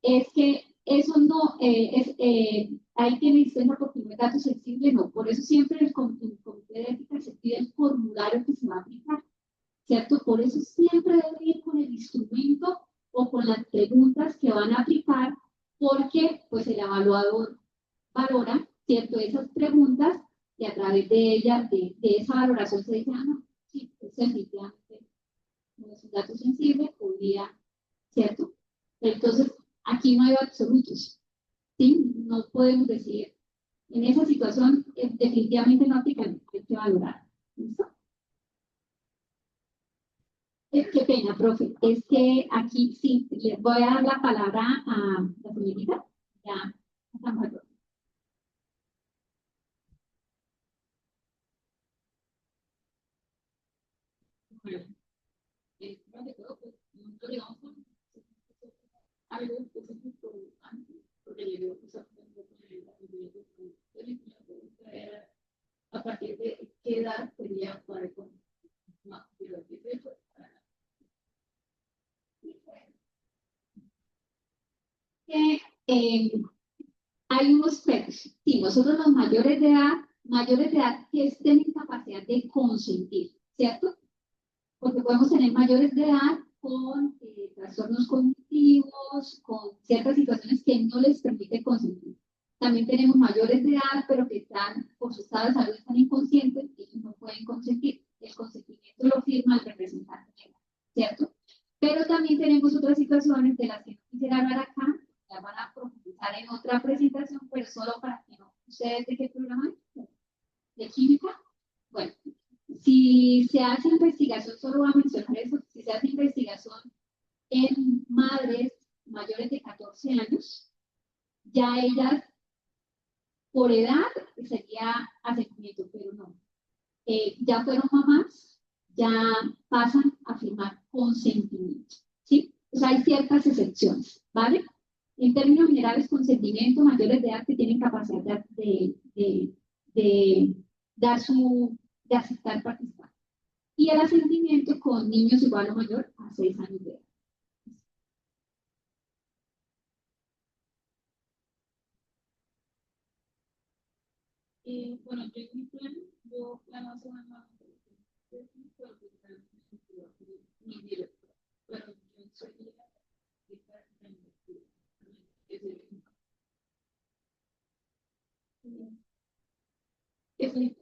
es que eso no ahí tiene licencia porque no es dato sensible, no. Por eso siempre en el comité de ética se pide el formulario que se va a aplicar, ¿cierto? Por eso siempre debe ir con el instrumento o con las preguntas que van a aplicar, porque pues el evaluador valora, ¿cierto?, esas preguntas y a través de ellas, de esa valoración se dice, no, sí, pues definitivamente no es un dato sensible, podría, ¿cierto? Entonces, aquí no hay absolutos, ¿sí? No podemos decir, en esa situación definitivamente no aplican, hay que valorar, ¿listo? Qué pena, profe, es que aquí sí, le voy a dar la palabra a la señorita, ya estamos aquí. Bueno, de todo, pues, nosotros llegamos con algo específico antes, porque le dio pues, a la pregunta era a partir de qué edad sería para el más, pero que hay unos perros, sí, nosotros los mayores de edad que estén en capacidad de consentir, ¿cierto? Porque podemos tener mayores de edad con trastornos cognitivos, con ciertas situaciones que no les permite consentir. También tenemos mayores de edad, pero que están, por su estado de salud, están inconscientes y ellos no pueden consentir. El consentimiento lo firma el representante legal, ¿cierto? Pero también tenemos otras situaciones de las que no quisiera hablar acá, las van a profundizar en otra presentación, pero solo para que no. ¿Ustedes de qué programa es? ¿De química? Bueno, si se hace investigación, solo voy a mencionar eso, si se hace investigación en madres mayores de 14 años, ya ellas por edad sería asentimiento, pero no. Ya fueron mamás, ya pasan a firmar consentimiento, ¿sí? O sea, hay ciertas excepciones, ¿vale? En términos generales, consentimiento, mayores de edad que tienen capacidad de dar de aceptar participar. Y el asentimiento con niños igual o mayor a 6 años de edad. Bueno, yo en mi plan, yo plano hacer una mi director, pero yo soy es mi,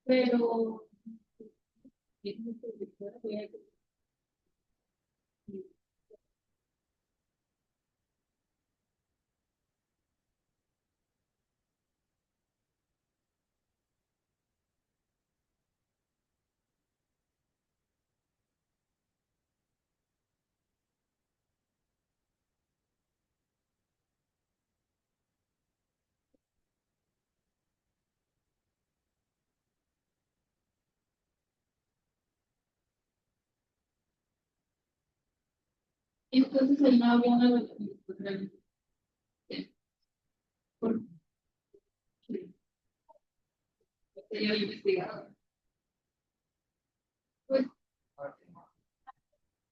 pero es mi directora, voy a entonces ahí no había una porque sería investigador. Pues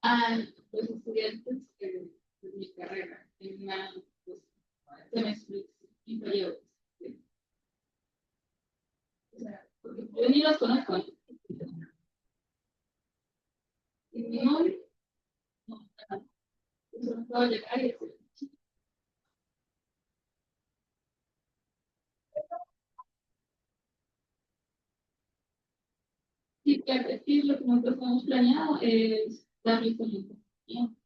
a los estudiantes de mi carrera en una pues, semestres inferiores. ¿Sí? O sea, porque yo ni los conozco. Y mi nombre, no, eso no puedo llegar y decir. Sí, claro, es que lo que nosotros hemos planeado es darle información.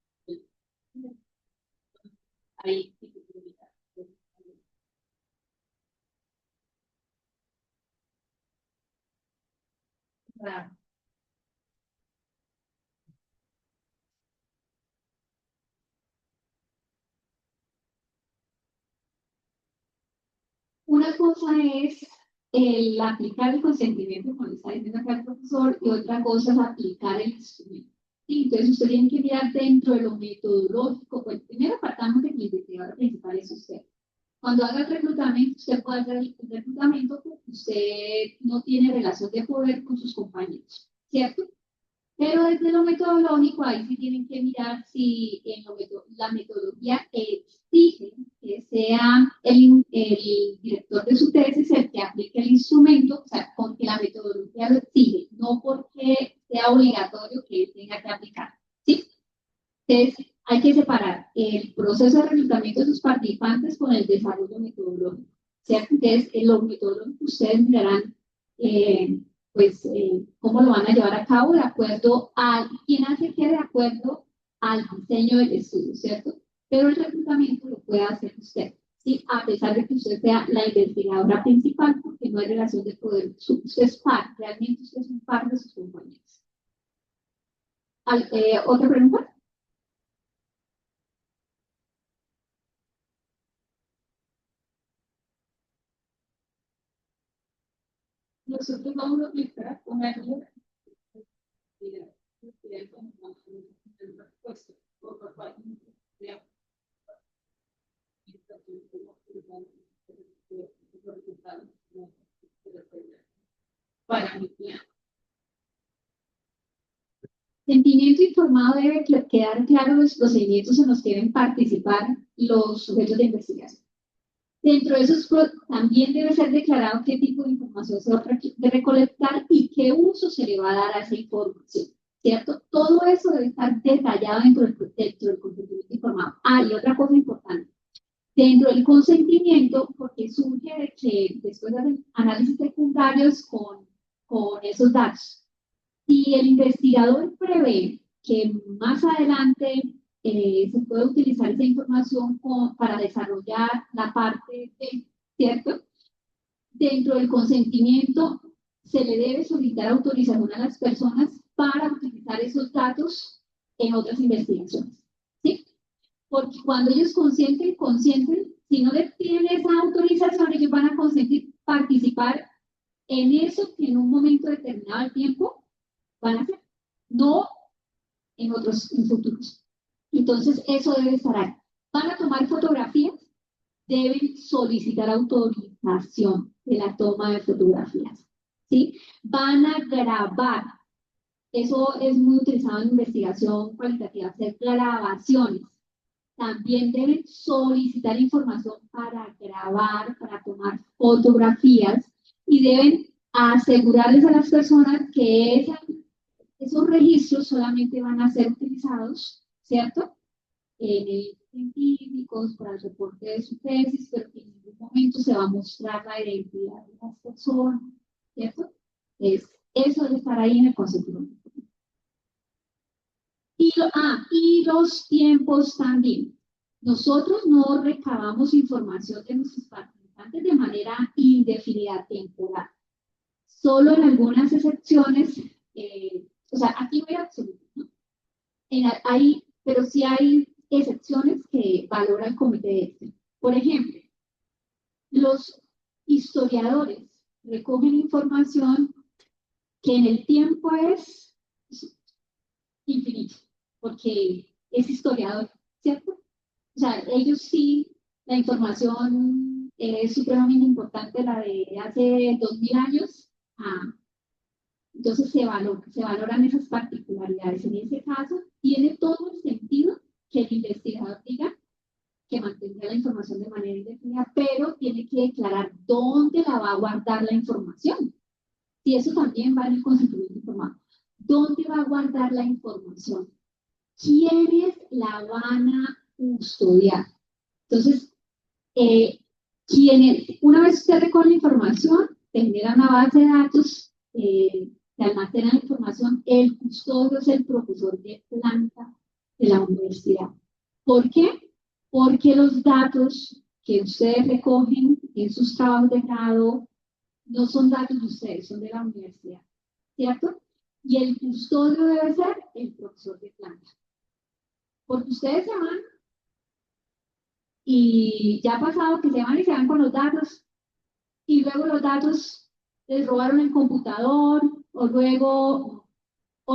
Ahí sí que publicar. Claro. Una cosa es el aplicar el consentimiento, como le está diciendo acá el profesor, y otra cosa es aplicar el instrumento. Sí, entonces usted tiene que mirar dentro de lo metodológico, pues primero partamos de que el investigador principal es usted. Cuando haga el reclutamiento, usted puede hacer el reclutamiento porque usted no tiene relación de poder con sus compañeros, ¿cierto? Pero desde lo metodológico, ahí sí tienen que mirar si en la metodología exige que sea el director de su tesis el que aplique el instrumento, o sea, porque la metodología lo exige, no porque sea obligatorio que él tenga que aplicar. ¿Sí? Entonces, hay que separar el proceso de reclutamiento de sus participantes con el desarrollo metodológico. ¿Cierto? Entonces, en lo metodológico ustedes mirarán cómo lo van a llevar a cabo de acuerdo a quién hace qué de acuerdo al diseño del estudio, ¿cierto? Pero el reclutamiento lo puede hacer usted, ¿sí? A pesar de que usted sea la investigadora principal, porque no hay relación de poder. Usted es par, realmente usted es un par de sus compañeros. ¿Otra pregunta? Nosotros vamos a aplicar una ayuda. Sentimiento informado informado debe quedar claro los procedimientos en los que deben participar los sujetos de investigación. Dentro de esos también debe ser declarado qué tipo de información se va a recolectar y qué uso se le va a dar a esa información, ¿cierto? Todo eso debe estar detallado dentro del consentimiento informado. Ah, y otra cosa importante. Dentro del consentimiento, porque surge de que después hacen análisis secundarios con esos datos. Si el investigador prevé que más adelante se puede utilizar esa información para desarrollar la parte de, ¿cierto? Dentro del consentimiento se le debe solicitar autorización a las personas para utilizar esos datos en otras investigaciones, ¿sí? Porque cuando ellos consienten, si no le piden esa autorización, ellos van a consentir participar en eso que en un momento determinado del tiempo van a hacer, no en otros en futuros. Entonces, eso debe estar ahí. Van a tomar fotografías, deben solicitar autorización de la toma de fotografías, ¿sí? Van a grabar. Eso es muy utilizado en investigación cualitativa, hacer grabaciones. También deben solicitar información para grabar, para tomar fotografías y deben asegurarles a las personas que esos registros solamente van a ser utilizados, ¿cierto? Científicos para el reporte de su tesis, pero que en ningún momento se va a mostrar la identidad de las personas, ¿cierto? Eso debe estar ahí en el consentimiento. Y los tiempos también. Nosotros no recabamos información de nuestros participantes de manera indefinida, temporal. Solo en algunas excepciones, o sea, aquí no hay absoluto, ¿no? Pero sí hay excepciones que valora el comité de ética. Por ejemplo, los historiadores recogen información que en el tiempo es infinito, porque es historiador, ¿cierto? O sea, ellos sí, la información es supremamente importante, la de hace 2000 años. Entonces se valoran esas particularidades. En ese caso, tiene todo el sentido que el investigador diga que mantendrá la información de manera indefinida, pero tiene que declarar dónde la va a guardar la información. Y eso también va en el consentimiento informado. ¿Dónde va a guardar la información? ¿Quiénes la van a custodiar? Entonces, una vez usted recoge la información, genera una base de datos, se almacena la información, el custodio es el profesor de planta de la universidad. ¿Por qué? Porque los datos que ustedes recogen en sus trabajos de grado no son datos de ustedes, son de la universidad, ¿cierto? Y el custodio debe ser el profesor de planta. Porque ustedes se van y ya ha pasado que se van y se van con los datos y luego los datos les robaron el computador o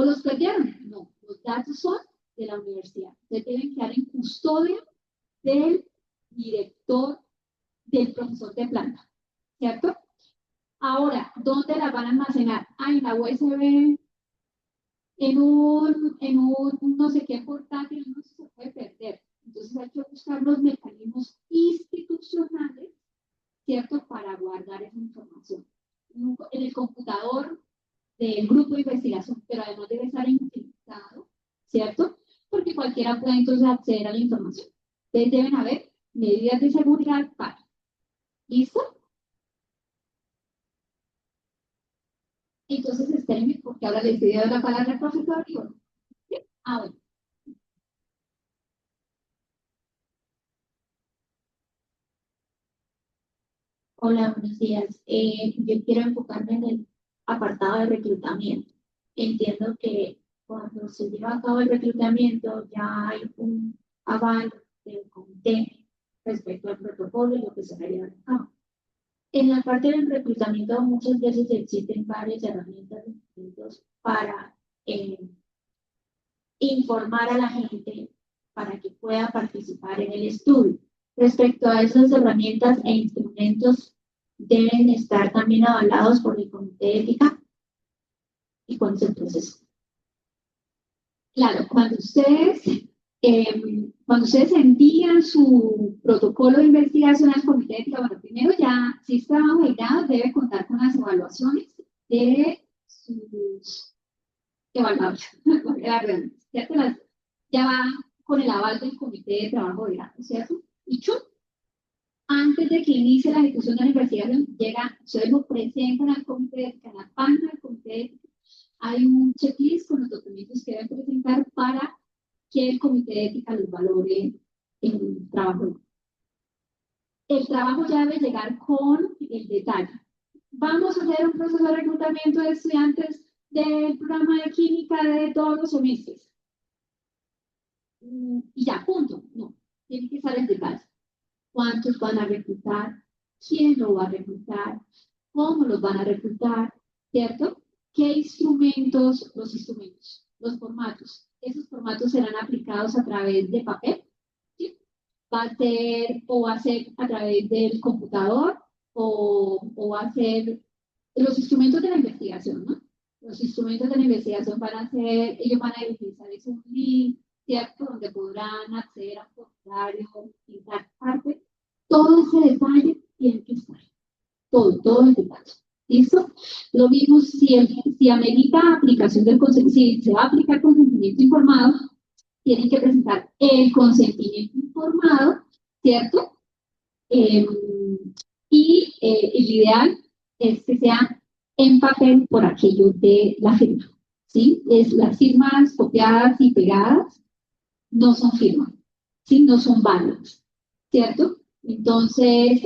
los perdieron. No, los datos son de la universidad. Ustedes deben quedar en custodia del director, del profesor de planta, ¿cierto? Ahora, ¿dónde las van a almacenar? En la USB, en un no sé qué portátil, no se puede perder. Entonces hay que buscar los mecanismos institucionales, ¿cierto? Para guardar esa información. En el computador del grupo de investigación, pero además debe estar encriptado, ¿cierto? Porque cualquiera puede entonces acceder a la información. Entonces deben haber medidas de seguridad para. ¿Listo? Entonces espérenme, porque ahora les doy la palabra al profesor. Y bueno, ¿sí? Bueno. Hola, buenos días. Yo quiero enfocarme en el apartado de reclutamiento. Entiendo que cuando se lleva a cabo el reclutamiento ya hay un aval del comité respecto al protocolo y lo que se va a llevar a cabo. En la parte del reclutamiento muchas veces existen varias herramientas y instrumentos para informar a la gente para que pueda participar en el estudio. Respecto a esas herramientas e instrumentos, deben estar también avalados por el comité de ética y cuál es el proceso. Claro, cuando ustedes envían su protocolo de investigación al comité de ética, bueno, primero ya, si es trabajo de grado, debe contar con las evaluaciones de sus evaluadores. ¿Cierto? Ya va con el aval del comité de trabajo de grado, ¿cierto? Y antes de que inicie la ejecución de la investigación, ustedes lo presentan al comité de ética, a la página del comité de ética. Hay un checklist con los documentos que deben presentar para que el comité de ética los valore en el trabajo. El trabajo ya debe llegar con el detalle. Vamos a hacer un proceso de reclutamiento de estudiantes del programa de química de todos los semestres. Y ya, punto. No, tiene que estar el detalle. ¿Cuántos van a reclutar? ¿Quién lo va a reclutar? ¿Cómo los van a reclutar? ¿Cierto? ¿Qué instrumentos? Los formatos. Esos formatos serán aplicados a través de papel. ¿Sí? Va a ser a través del computador o va a ser los instrumentos de la investigación, ¿no? Los instrumentos de la investigación ellos van a utilizar un link, ¿cierto? Donde podrán acceder a un formulario, pintar parte. Todo ese detalle tiene que estar. Todo el detalle. ¿Listo? Lo mismo si amerita aplicación del consentimiento, si se va a aplicar consentimiento informado, tienen que presentar el consentimiento informado, ¿cierto? Y el ideal es que sea en papel por aquello de la firma, ¿sí? Las firmas copiadas y pegadas no son firmas, ¿sí? No son válidas, ¿cierto? Entonces,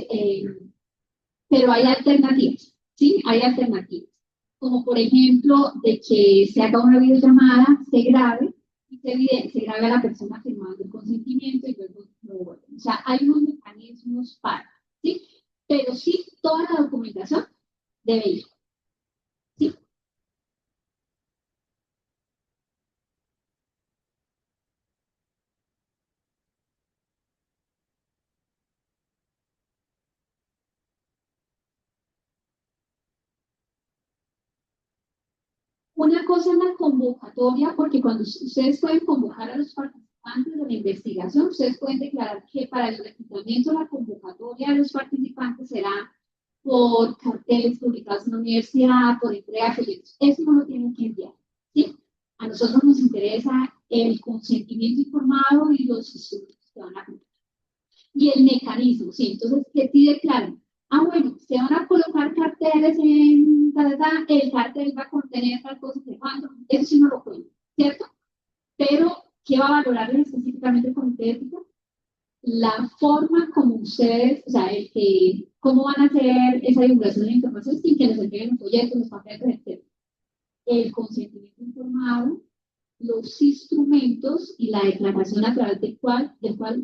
pero hay alternativas, ¿sí? Hay alternativas. Como por ejemplo, de que se haga una videollamada, se grabe, y se grabe a la persona firmando el consentimiento y luego lo devuelven. O sea, hay unos mecanismos para, ¿sí? Pero sí, toda la documentación debe ir, ¿sí? Una cosa es la convocatoria, porque cuando ustedes pueden convocar a los participantes de la investigación, ustedes pueden declarar que para el reclutamiento la convocatoria de los participantes será por carteles publicados en la universidad, por entrega de folletos. Eso no lo tienen que enviar, ¿sí? A nosotros nos interesa el consentimiento informado y los instrumentos que van a cumplir. Y el mecanismo, ¿sí? Entonces, ¿qué sí declaran? Bueno, se van a colocar carteles el cartel va a contener tal cosa, eso sí no lo cuento, ¿cierto? Pero, ¿qué va a valorar específicamente el comité ético? La forma como ustedes, o sea, cómo van a hacer esa divulgación de la información sin que les entreguen los folletos, los papeles, etc. El consentimiento informado, los instrumentos y la declaración a través del cual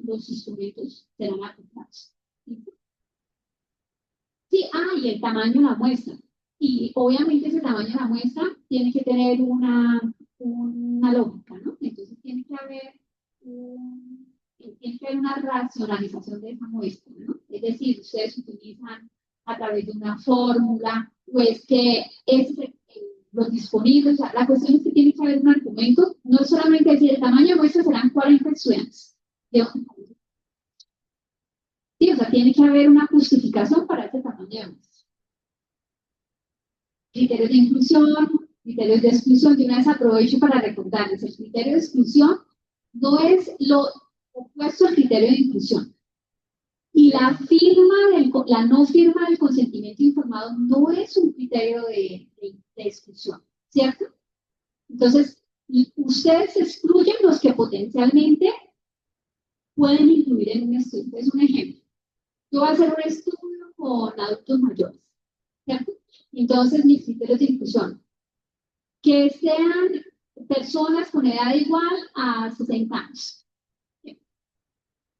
los instrumentos serán aplicados. Sí, y el tamaño de la muestra. Y obviamente ese tamaño de la muestra tiene que tener una lógica, ¿no? Entonces tiene que haber una racionalización de esa muestra, ¿no? Es decir, ustedes utilizan a través de una fórmula, o es que los disponibles, o sea, la cuestión es que tiene que haber un argumento, no solamente decir el tamaño de muestra serán 40 estudiantes. Sí, o sea, tiene que haber una justificación para ese tamaño de muestra. Criterios de inclusión, criterios de exclusión. De una vez aprovecho para recordarles, el criterio de exclusión no es lo opuesto al criterio de inclusión. Y la no firma del consentimiento informado no es un criterio de exclusión, ¿cierto? Entonces, ustedes excluyen los que potencialmente pueden incluir en un estudio. Es un ejemplo. Yo voy a hacer un estudio con adultos mayores, ¿cierto? Entonces, mis criterios de inclusión, que sean personas con edad igual a 60 años,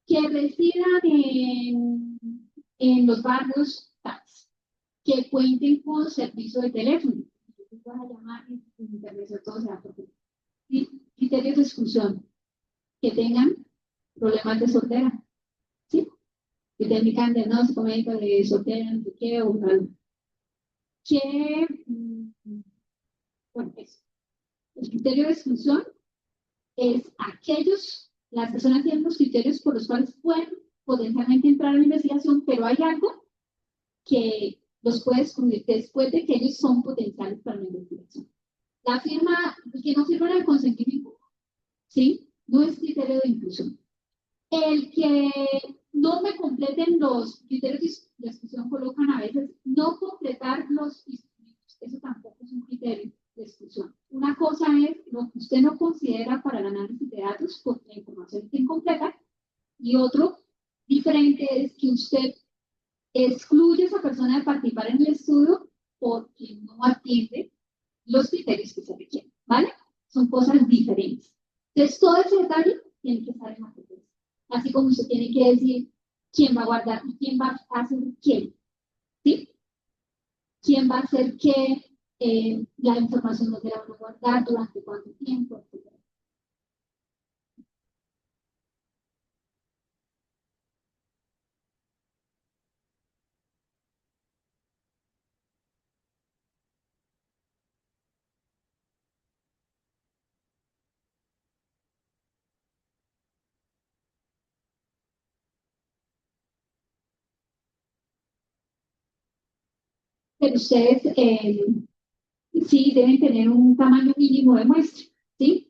que residan en los barrios que cuenten con servicio de teléfono. Entonces, van a llamar y internet, todo sea porque criterios de exclusión, que tengan problemas de sordera, ¿sí? Que tengan diagnóstico médico de sordera, no sé qué, o algo. Bueno, eso. El criterio de exclusión es las personas tienen los criterios por los cuales pueden potencialmente entrar a la investigación, pero hay algo que los puede excluir después de que ellos son potenciales para la investigación. La firma, que no firma el consentimiento, ¿sí? No es criterio de inclusión. El que no me completen los criterios de exclusión colocan a veces no completar los instrumentos. Eso tampoco es un criterio de exclusión. Una cosa es lo que usted no considera para el análisis de datos porque la información está incompleta, y otro diferente es que usted excluye a esa persona de participar en el estudio porque no atiende los criterios que se requieren, ¿vale? Son cosas diferentes. Entonces, todo ese detalle tiene que estar en la propuesta. Así como usted tiene que decir quién va a guardar y quién va a hacer qué, ¿sí? ¿Quién va a hacer qué? La información no se la van a guardar, durante cuánto tiempo, etc. Pero ustedes sí deben tener un tamaño mínimo de muestra, ¿sí?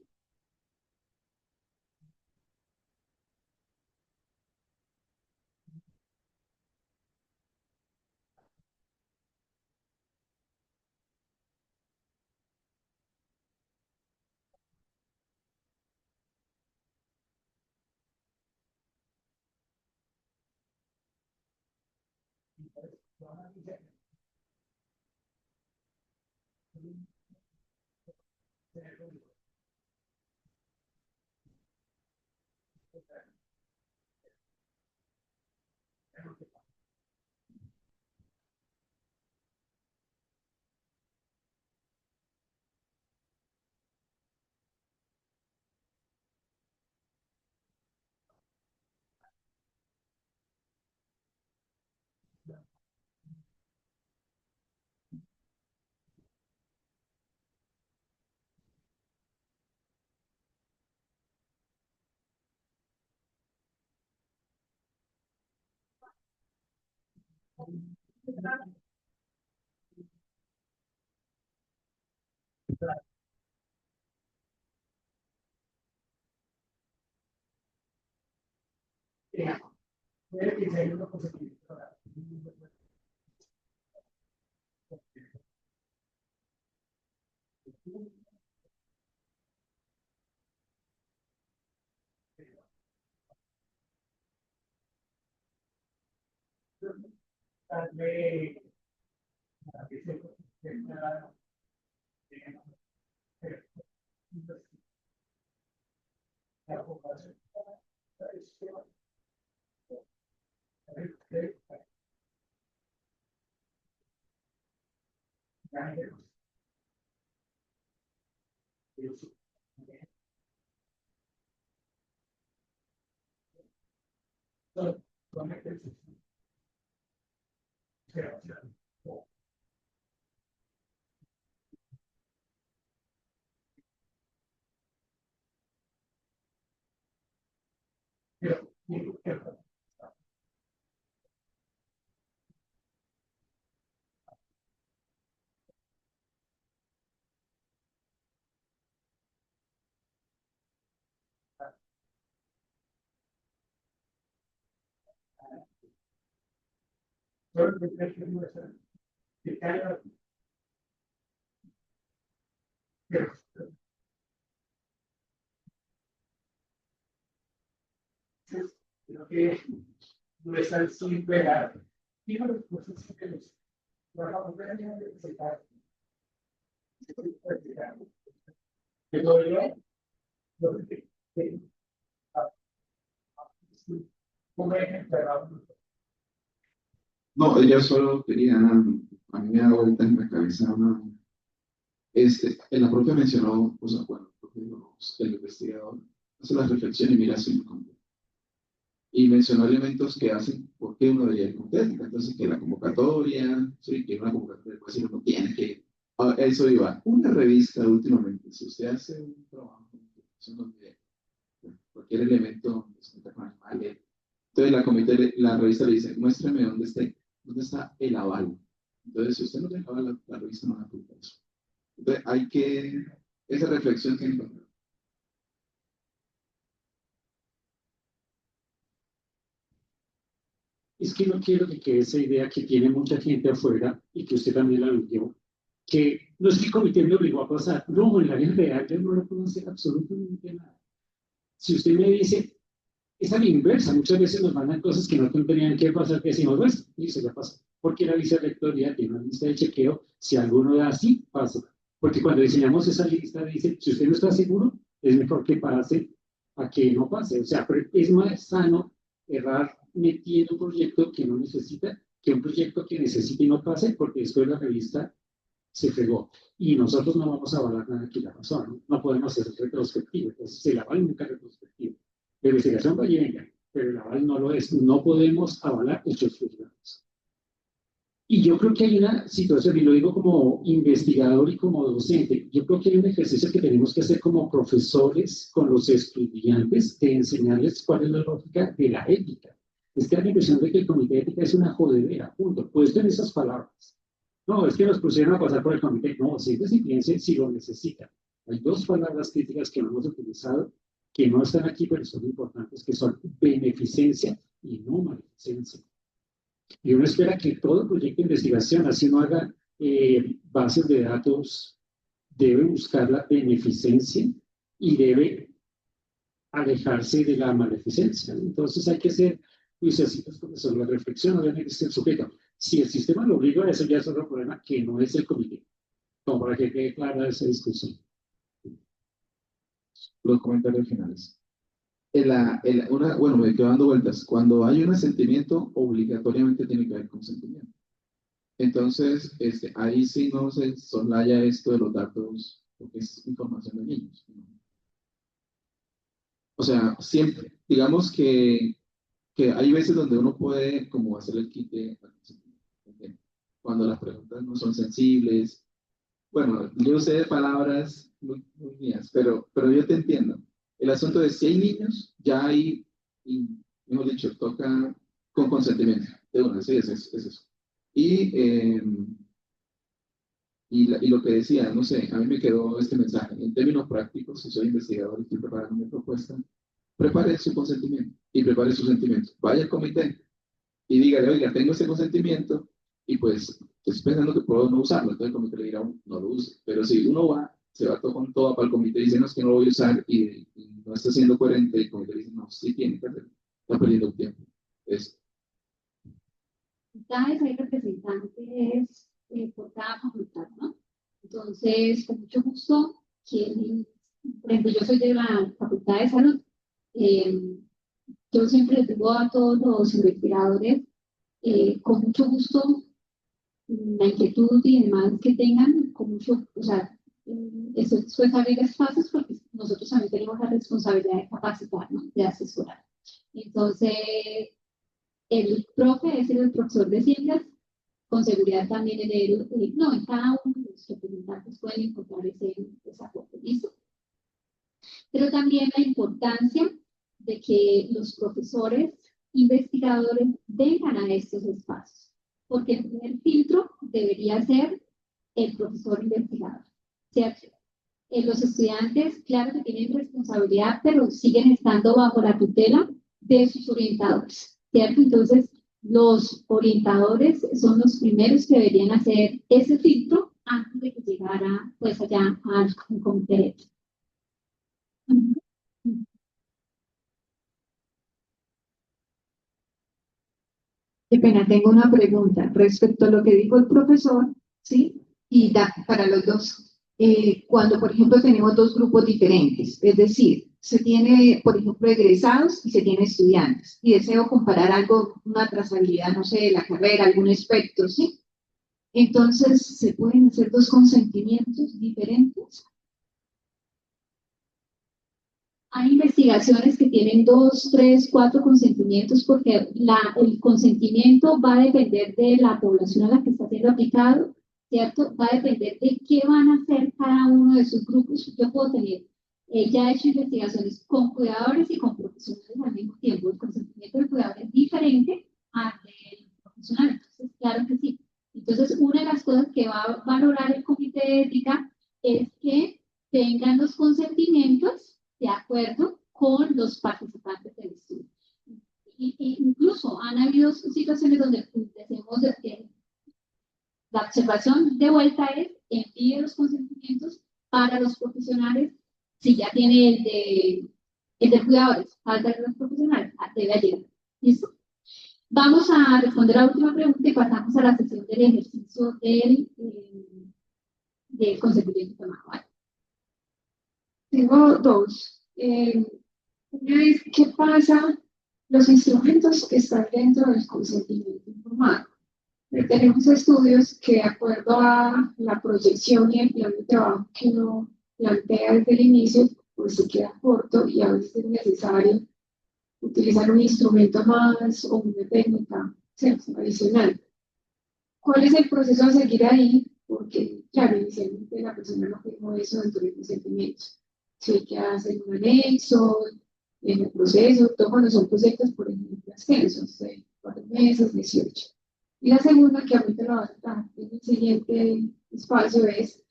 No, yo solo quería, a mí me da vuelta en la cabeza en la propia mencionó, o sea, bueno, el investigador hace la reflexión y mira si y mencionó elementos que hacen por qué uno debería ir con técnica. Entonces, que la convocatoria, sí, que una convocatoria puede decir, uno tiene que. Eso iba. Una revista últimamente, si usted hace un trabajo información donde cualquier elemento donde se encuentra con animales. Entonces la revista le dice, muéstrame dónde está el aval. Entonces, si usted no tiene aval, la revista no va a publicar eso. Entonces, esa reflexión tiene que haber. Es que no quiero que quede esa idea que tiene mucha gente afuera y que usted también la vivió, que no es que el comité me obligó a pasar. No, en la vida real yo no le puedo hacer absolutamente nada. Si usted me dice, es a la inversa, muchas veces nos mandan cosas que no tendrían que pasar, que decimos, pues, listo, ya pasa. Porque la vicerrectoría tiene una lista de chequeo, si alguno da así, pasa. Porque cuando diseñamos esa lista, dice, si usted no está seguro, es mejor que pase a que no pase. O sea, pero es más sano errar metiendo un proyecto que no necesita, que un proyecto que necesita y no pase, porque después la revista se fregó. Y nosotros no vamos a avalar nada que la pasó, ¿no? No podemos hacer retrospectivo. Entonces, el aval nunca es retrospectivo. La investigación va y venga, pero el aval no lo es. No podemos avalar hechos juzgados. Y yo creo que hay una situación, y lo digo como investigador y como docente, yo creo que hay un ejercicio que tenemos que hacer como profesores con los estudiantes de enseñarles cuál es la lógica de la ética. Es que hay la impresión de que el comité de ética es una jodedera, punto. Puesto en esas palabras. No, es que nos pusieron a pasar por el comité. No, siéntese y piense si lo necesitan. Hay dos palabras críticas que no hemos utilizado, que no están aquí, pero son importantes, que son beneficencia y no maleficencia. Y uno espera que todo proyecto de investigación, así no haga bases de datos, debe buscar la beneficencia y debe alejarse de la maleficencia. Entonces hay que ser juiciositos porque sobre la reflexión obviamente es el sujeto. Si el sistema lo obliga a eso, ya es otro problema que no es el comité. Como para que quede clara esa discusión. Los comentarios finales. Bueno, me quedo dando vueltas. Cuando hay un asentimiento, obligatoriamente tiene que haber consentimiento. Entonces, ahí sí no se soslaya esto de los datos, porque es información de niños. O sea, siempre, digamos que hay veces donde uno puede como hacer el quite al consentimiento. Cuando las preguntas no son sensibles. Bueno, yo sé de palabras muy mías, pero yo te entiendo. El asunto es, si hay niños, ya hay, mejor dicho, toca con consentimiento. De una, sí, es eso. Y lo que decía, no sé, a mí me quedó este mensaje. En términos prácticos, si soy investigador y estoy preparando mi propuesta, prepare su consentimiento y prepare sus sentimientos. Vaya al comité y dígale, oiga, tengo ese consentimiento y pues estoy pensando que puedo no usarlo. Entonces el comité le dirá, no lo use. Pero si uno va, se va todo con todo para el comité y dice, no, es que no lo voy a usar y no está siendo coherente, y el comité dice, no, sí tiene que hacerlo. Está perdiendo tiempo. Cada vez hay representantes por cada facultad, ¿no? Entonces, con mucho gusto, por ejemplo, yo soy de la Facultad de Salud. Yo siempre les digo a todos los investigadores, con mucho gusto, la inquietud y demás que tengan, con mucho, o sea, eso es abrir espacios porque nosotros también tenemos la responsabilidad de capacitar, ¿no? De asesorar. Entonces, el profe es el profesor de ciencias, con seguridad también en cada uno de los representantes pueden encontrar ese aporte, ¿listo? Pero también la importancia de que los profesores investigadores vengan a estos espacios, porque el primer filtro debería ser el profesor investigador, ¿cierto? Los estudiantes, claro que tienen responsabilidad, pero siguen estando bajo la tutela de sus orientadores, ¿cierto? Entonces, los orientadores son los primeros que deberían hacer ese filtro antes de que llegara, pues, allá al comité. Qué pena, tengo una pregunta respecto a lo que dijo el profesor, ¿sí? Y para los dos, cuando, por ejemplo, tenemos dos grupos diferentes, es decir, se tiene, por ejemplo, egresados y se tiene estudiantes, y deseo comparar algo, una trazabilidad, no sé, de la carrera, algún aspecto, ¿sí? Entonces, ¿se pueden hacer dos consentimientos diferentes? Hay investigaciones que tienen 2, 3, 4 consentimientos porque el consentimiento va a depender de la población a la que está siendo aplicado, ¿cierto? Va a depender de qué van a hacer cada uno de sus grupos. Yo puedo tener ya ha hecho investigaciones con cuidadores y con profesionales al mismo tiempo. El consentimiento del cuidador es diferente al del profesional, entonces claro que sí. Entonces, una de las cosas que va a valorar el comité de ética es que tengan los consentimientos de acuerdo con los participantes del estudio. Y incluso han habido situaciones donde decimos que la observación de vuelta es envíe los consentimientos para los profesionales. Si ya tiene el de cuidadores, falta de los profesionales, debe llegar. ¿Listo? Vamos a responder a la última pregunta y pasamos a la sesión del ejercicio del consentimiento tomado. ¿Vale? Tengo dos. Una es, ¿qué pasa? Los instrumentos que están dentro del consentimiento informado. Tenemos estudios que, de acuerdo a la proyección y el plan de trabajo que uno plantea desde el inicio, pues se queda corto y a veces es necesario utilizar un instrumento más o una técnica, ¿cierto?, adicional. ¿Cuál es el proceso a seguir ahí? Porque, claro, inicialmente la persona no firmó eso dentro del consentimiento. Si hay que hacer un anexo, en el proceso, todo cuando son proyectos, por ejemplo, extensos, de 4 meses, 18. Y la segunda, que ahorita lo va a tratar en el siguiente espacio, es,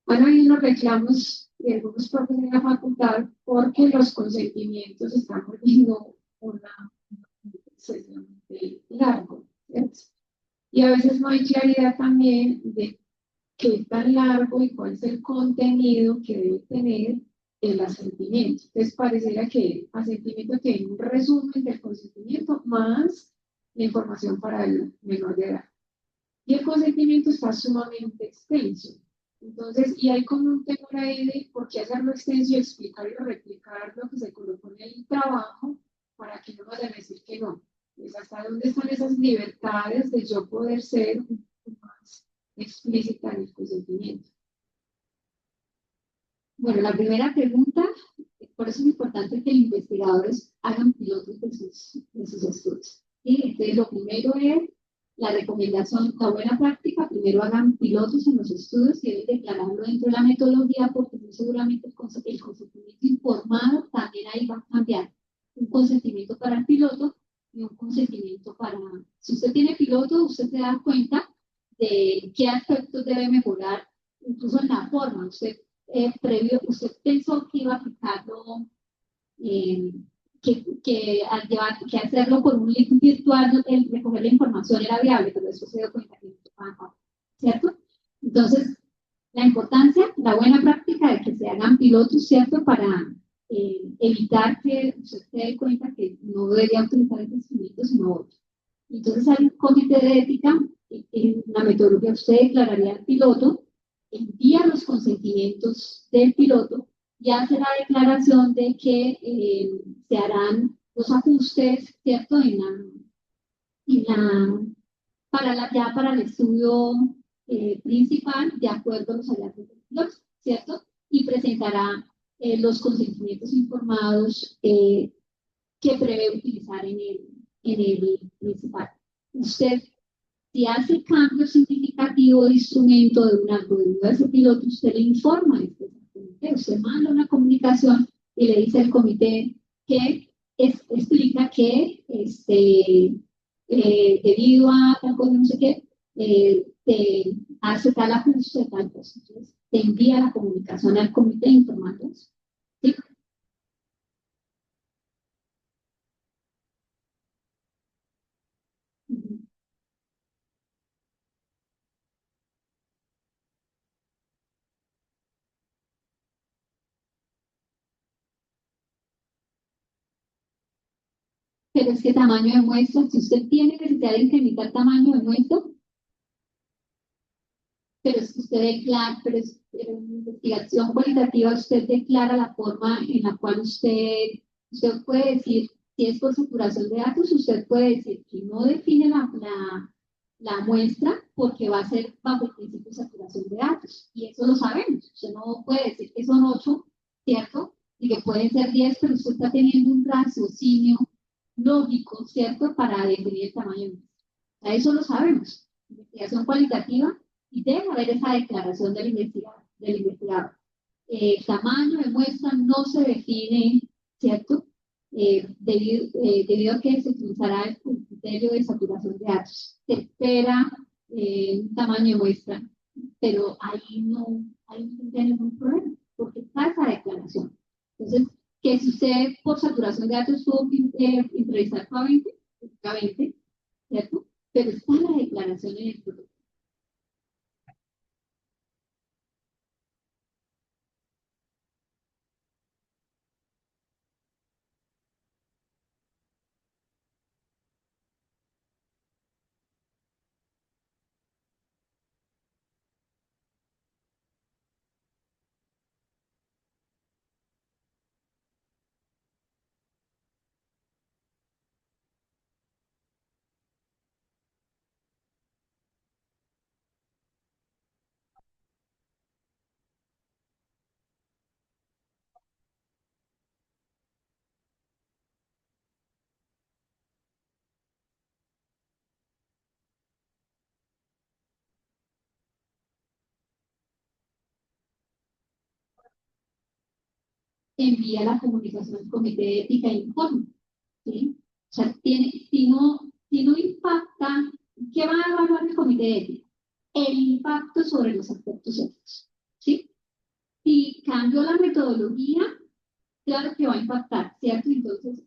han habido unos reclamos de algunos profesores de la facultad porque los consentimientos están volviendo excesivamente largo, ¿cierto? Y a veces no hay claridad también de qué tan largo y cuál es el contenido que debe tener el asentimiento. Entonces, pareciera que el asentimiento tiene un resumen del consentimiento más la información para el menor de edad. Y el consentimiento está sumamente extenso. Entonces, y hay como un temor ahí de por qué hacerlo extenso y explicar y replicar lo que se colocó en el trabajo para que no vayan a decir que no. Pues hasta dónde están esas libertades de yo poder ser un poco más explícita en el consentimiento. Bueno, la primera pregunta, por eso es importante que los investigadores hagan pilotos de sus estudios. ¿Sí? Entonces, lo primero es la recomendación, la buena práctica, primero hagan pilotos en los estudios y deben declararlo dentro de la metodología porque muy seguramente el consentimiento informado también ahí va a cambiar. Un consentimiento para el piloto y un consentimiento para... Si usted tiene piloto, usted se da cuenta de qué aspectos debe mejorar, incluso en la forma. Usted pensó que iba a aplicarlo, que hacerlo con un link virtual, el recoger la información era viable, pero eso se dio cuenta que no, ¿cierto? Entonces, la importancia, la buena práctica de que se hagan pilotos, ¿cierto? Para evitar que usted se dé cuenta que no debería utilizar este instrumento, sino otro. Entonces, hay un comité de ética, en la metodología usted declararía el piloto, envía los consentimientos del piloto y hace la declaración de que se harán los ajustes, ¿cierto? Para el estudio principal, de acuerdo a los hallazgos del piloto, ¿cierto? Y presentará los consentimientos informados que prevé utilizar en el principal. Usted, si hace cambio significativo de instrumento de un algo de ese piloto, usted le informa a este comité, usted manda una comunicación y le dice al comité que explica que debido a tal cosa, no sé qué, te hace tal ajuste, tal cosa. Entonces, te envía la comunicación al comité informándonos. ¿Sí? Pero es que tamaño de muestra, si usted tiene necesidad de incrementar tamaño de muestra, pero es que usted declara, pero en investigación cualitativa usted declara la forma en la cual usted puede decir, si es por saturación de datos, usted puede decir que no define la muestra porque va a ser bajo el principio de saturación de datos. Y eso lo sabemos. Usted no puede decir que son 8, ¿cierto? Y que pueden ser 10, pero usted está teniendo un raciocinio lógico, ¿cierto? Para definir el tamaño de muestra. A eso lo sabemos. Investigación cualitativa y debe haber esa declaración del investigador. tamaño de muestra no se define, ¿cierto? Debido a que se utilizará el criterio de saturación de datos. Se espera un tamaño de muestra, pero ahí no tendría ningún problema, porque está esa declaración. Entonces, que si usted por saturación de datos tuvo que entrevistar a 20, ¿cierto? Pero está la declaración en el protocolo. Envía la comunicación al comité de ética e informe, ¿sí? O sea, si no impacta, ¿qué va a evaluar el comité de ética? El impacto sobre los aspectos éticos, ¿sí? Si cambio la metodología, claro que va a impactar, ¿cierto? Entonces,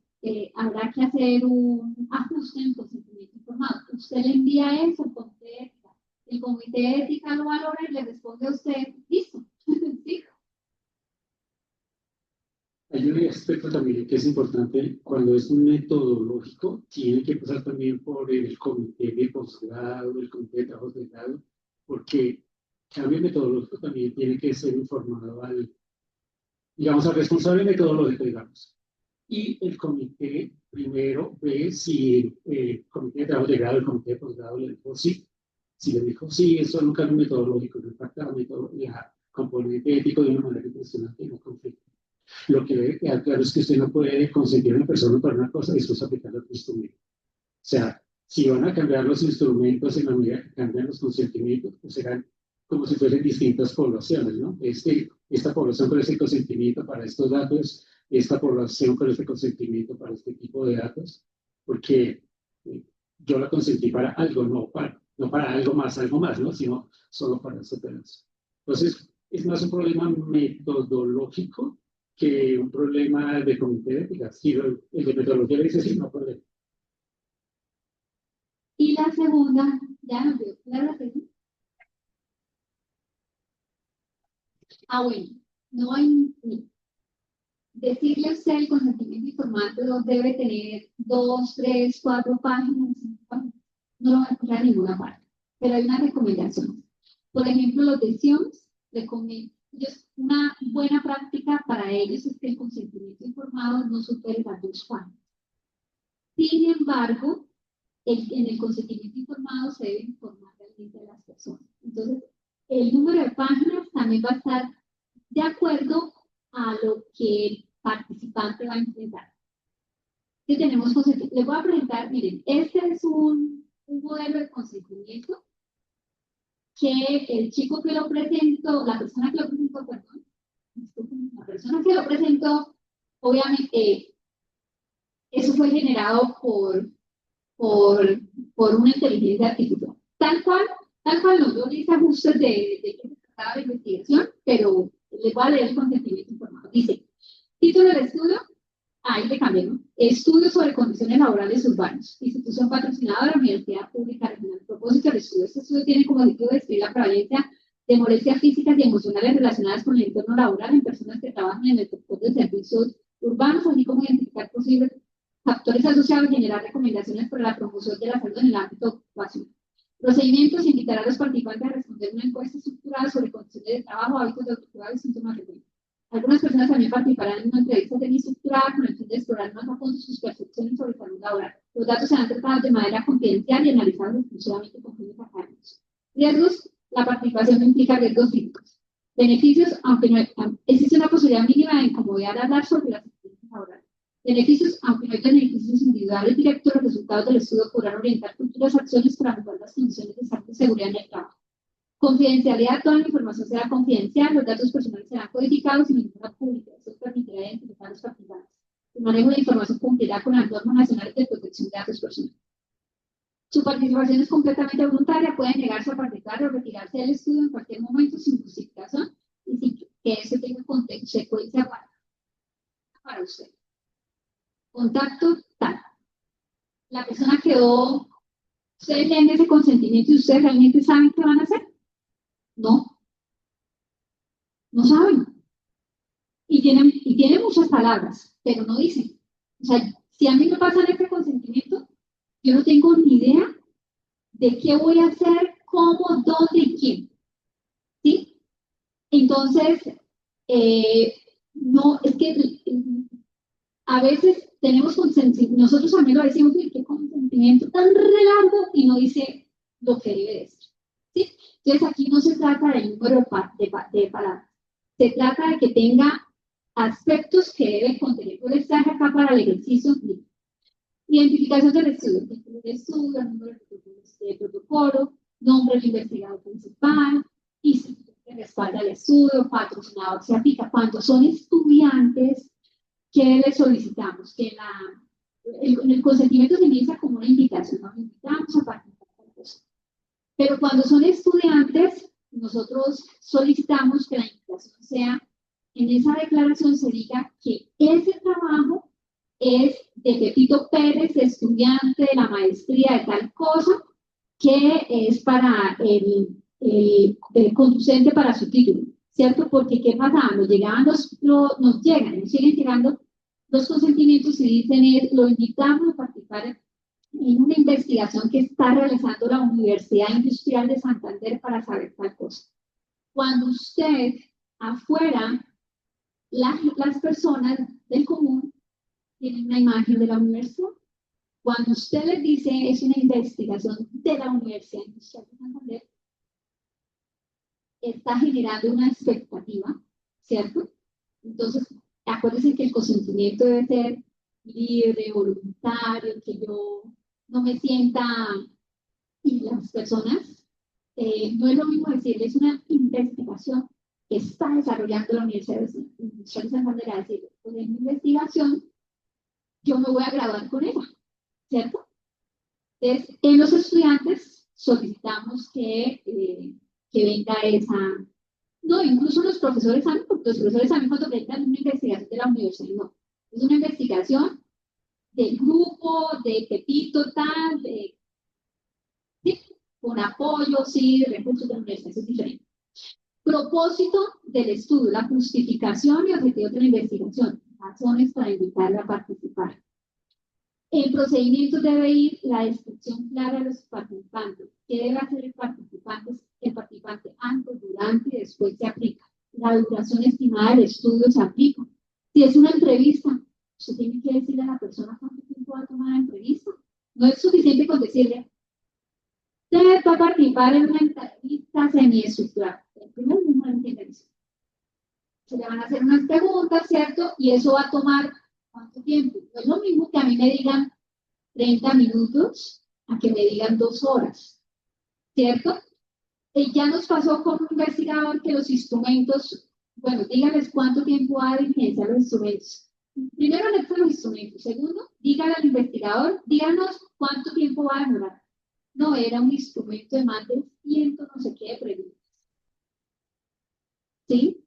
habrá que hacer un ajuste en el consentimiento informado. Usted le envía eso al comité de ética. El comité de ética lo valora y le responde a usted, listo, ¿sí? Hay un aspecto también que es importante, cuando es un metodológico, tiene que pasar también por el comité de posgrado, el comité de trabajo de grado, porque cambio metodológico también tiene que ser informado al, digamos, al responsable metodológico, digamos. Y el comité primero ve si el comité de trabajo de grado, el comité de posgrado le dijo sí. Si le dijo sí, eso es un cambio metodológico, no impacta la componente ético de una manera impresionante y no conflicto. Lo que debe quedar claro es que usted no puede consentir a una persona para una cosa y después aplicar otro instrumento. O sea, si van a cambiar los instrumentos en la medida que cambian los consentimientos, pues serán como si fuesen distintas poblaciones, ¿no? Esta población con este consentimiento para estos datos, esta población con este consentimiento para este tipo de datos, porque yo la consentí para algo, no para algo más, ¿no? Sino solo para ese pedazo. Entonces, es más un problema metodológico que un problema de comité de ética. Si el de metodología le dice sí, no problema. Y la segunda, ya no veo, ¿la segunda? Bueno, no hay, decirle a usted el consentimiento informado debe tener 2, 3, 4 páginas, 5 páginas. No lo va a encontrar en ninguna parte, pero hay una recomendación. Por ejemplo, los de Sions, una buena práctica para ellos es que el consentimiento informado no supere las 2 páginas. Sin embargo, en el consentimiento informado se debe informar realmente a las personas. Entonces, el número de páginas también va a estar de acuerdo a lo que el participante va a enfrentar. ¿Qué tenemos consentimiento? Les voy a presentar, miren, este es un modelo de consentimiento que el chico que lo presentó, la persona que lo presentó, perdón, la persona que lo presentó, obviamente, eso fue generado por una inteligencia artificial. Tal cual no, yo le hice ajustes de qué se trataba la investigación, pero les voy a leer el consentimiento informado. Dice, título del estudio, ahí le cambié, ¿no? Estudio sobre condiciones laborales urbanas. Institución patrocinadora, Universidad Pública Regional. Propósito del estudio. Este estudio tiene como objetivo describir la prevalencia de molestias físicas y emocionales relacionadas con el entorno laboral en personas que trabajan en el sector de servicios urbanos, así como identificar posibles factores asociados y generar recomendaciones para la promoción de la salud en el ámbito ocupacional. Procedimientos: invitar a los participantes a responder una encuesta estructurada sobre condiciones de trabajo, hábitos de autocuidado y síntomas de riesgo. Algunas personas también participarán en una entrevista semi-estructurada con el fin de explorar más a fondo sus percepciones sobre salud laboral. Los datos serán tratados de manera confidencial y analizados exclusivamente con fines académicos. Riesgos: la participación no implica riesgos físicos. Beneficios: aunque no existe una posibilidad mínima de incomodidad al hablar sobre las experiencias laborales. Beneficios: aunque no hay beneficios individuales directos, los resultados del estudio podrán orientar futuras acciones para mejorar las condiciones de salud y seguridad en el trabajo. Confidencialidad, toda la información será confidencial, los datos personales serán codificados y ninguna pública. Esto permitirá identificar a los participantes. El manejo de la información cumplirá con las normas nacionales de protección de datos personales. Su participación es completamente voluntaria, puede negarse a participar o retirarse del estudio en cualquier momento sin justificación y sin que eso tenga consecuencia para usted. Contacto tal. La persona quedó, ustedes leen ese consentimiento y ustedes realmente saben qué van a hacer. No, no saben. Y tienen muchas palabras, pero no dicen. O sea, si a mí me pasan este consentimiento, yo no tengo ni idea de qué voy a hacer, cómo, dónde y quién. ¿Sí? Entonces, no, es que a veces tenemos consentimiento, nosotros también lo decimos, qué consentimiento tan largo y no dice lo que debe decir. ¿Sí? Entonces, aquí no se trata del número de palabras, se trata de que tenga aspectos que debe contener. Yo les traje acá para el ejercicio. Identificación del estudio, el título del estudio, el número de protocolo, nombre del investigador principal, y si respalda el estudio, patrocinador se aplica. Cuando son estudiantes, ¿qué les solicitamos? Que el consentimiento se inicia como una invitación, nos invitamos a participar de la cosa. Pero cuando son estudiantes, nosotros solicitamos que la invitación sea, en esa declaración se diga que ese trabajo es de Pepito Pérez, estudiante de la maestría de tal cosa, que es para el conducente para su título, ¿cierto? Porque ¿qué pasa? Nos siguen llegando los consentimientos y dicen, lo invitamos a participar en una investigación que está realizando la Universidad Industrial de Santander para saber tal cosa. Cuando usted afuera, las personas del común tienen una imagen de la universidad. Cuando usted les dice es una investigación de la Universidad Industrial de Santander, está generando una expectativa, ¿cierto? Entonces, acuérdense que el consentimiento debe ser libre, voluntario, que yo no me sienta, y las personas, no es lo mismo decir, es una investigación que está desarrollando la Universidad Industrial de Santander, es decir, con una investigación, yo me voy a graduar con ella, ¿cierto? Entonces, en los estudiantes solicitamos que venga esa, no, incluso los profesores saben, porque los profesores saben cuando vengan una investigación de la universidad, no, es una investigación del grupo, de Pepito, tal, ¿sí? Con apoyo, sí, de recursos de la universidad, eso es diferente. Propósito del estudio, la justificación y objetivo de la investigación, razones para invitarle a participar. El procedimiento debe ir la descripción clara de los participantes. ¿Qué debe hacer el participante antes, durante y después se aplica? La duración estimada del estudio se aplica. Si es una entrevista, usted tiene que decirle a la persona cuánto tiempo va a tomar la entrevista. No es suficiente con decirle, usted va a participar en una entrevista semiestructural. El primer no entiende eso. Se le van a hacer unas preguntas, ¿cierto? Y eso va a tomar ¿cuánto tiempo? No es lo mismo que a mí me digan 30 minutos a que me digan 2 horas, ¿cierto? Ya nos pasó con un investigador que los instrumentos, bueno, díganles cuánto tiempo va a diligenciar los instrumentos. Primero, le los instrumentos. Segundo, díganle al investigador, díganos cuánto tiempo va a demorar. No, era un instrumento de más de 100, no sé qué, de preguntas. ¿Sí?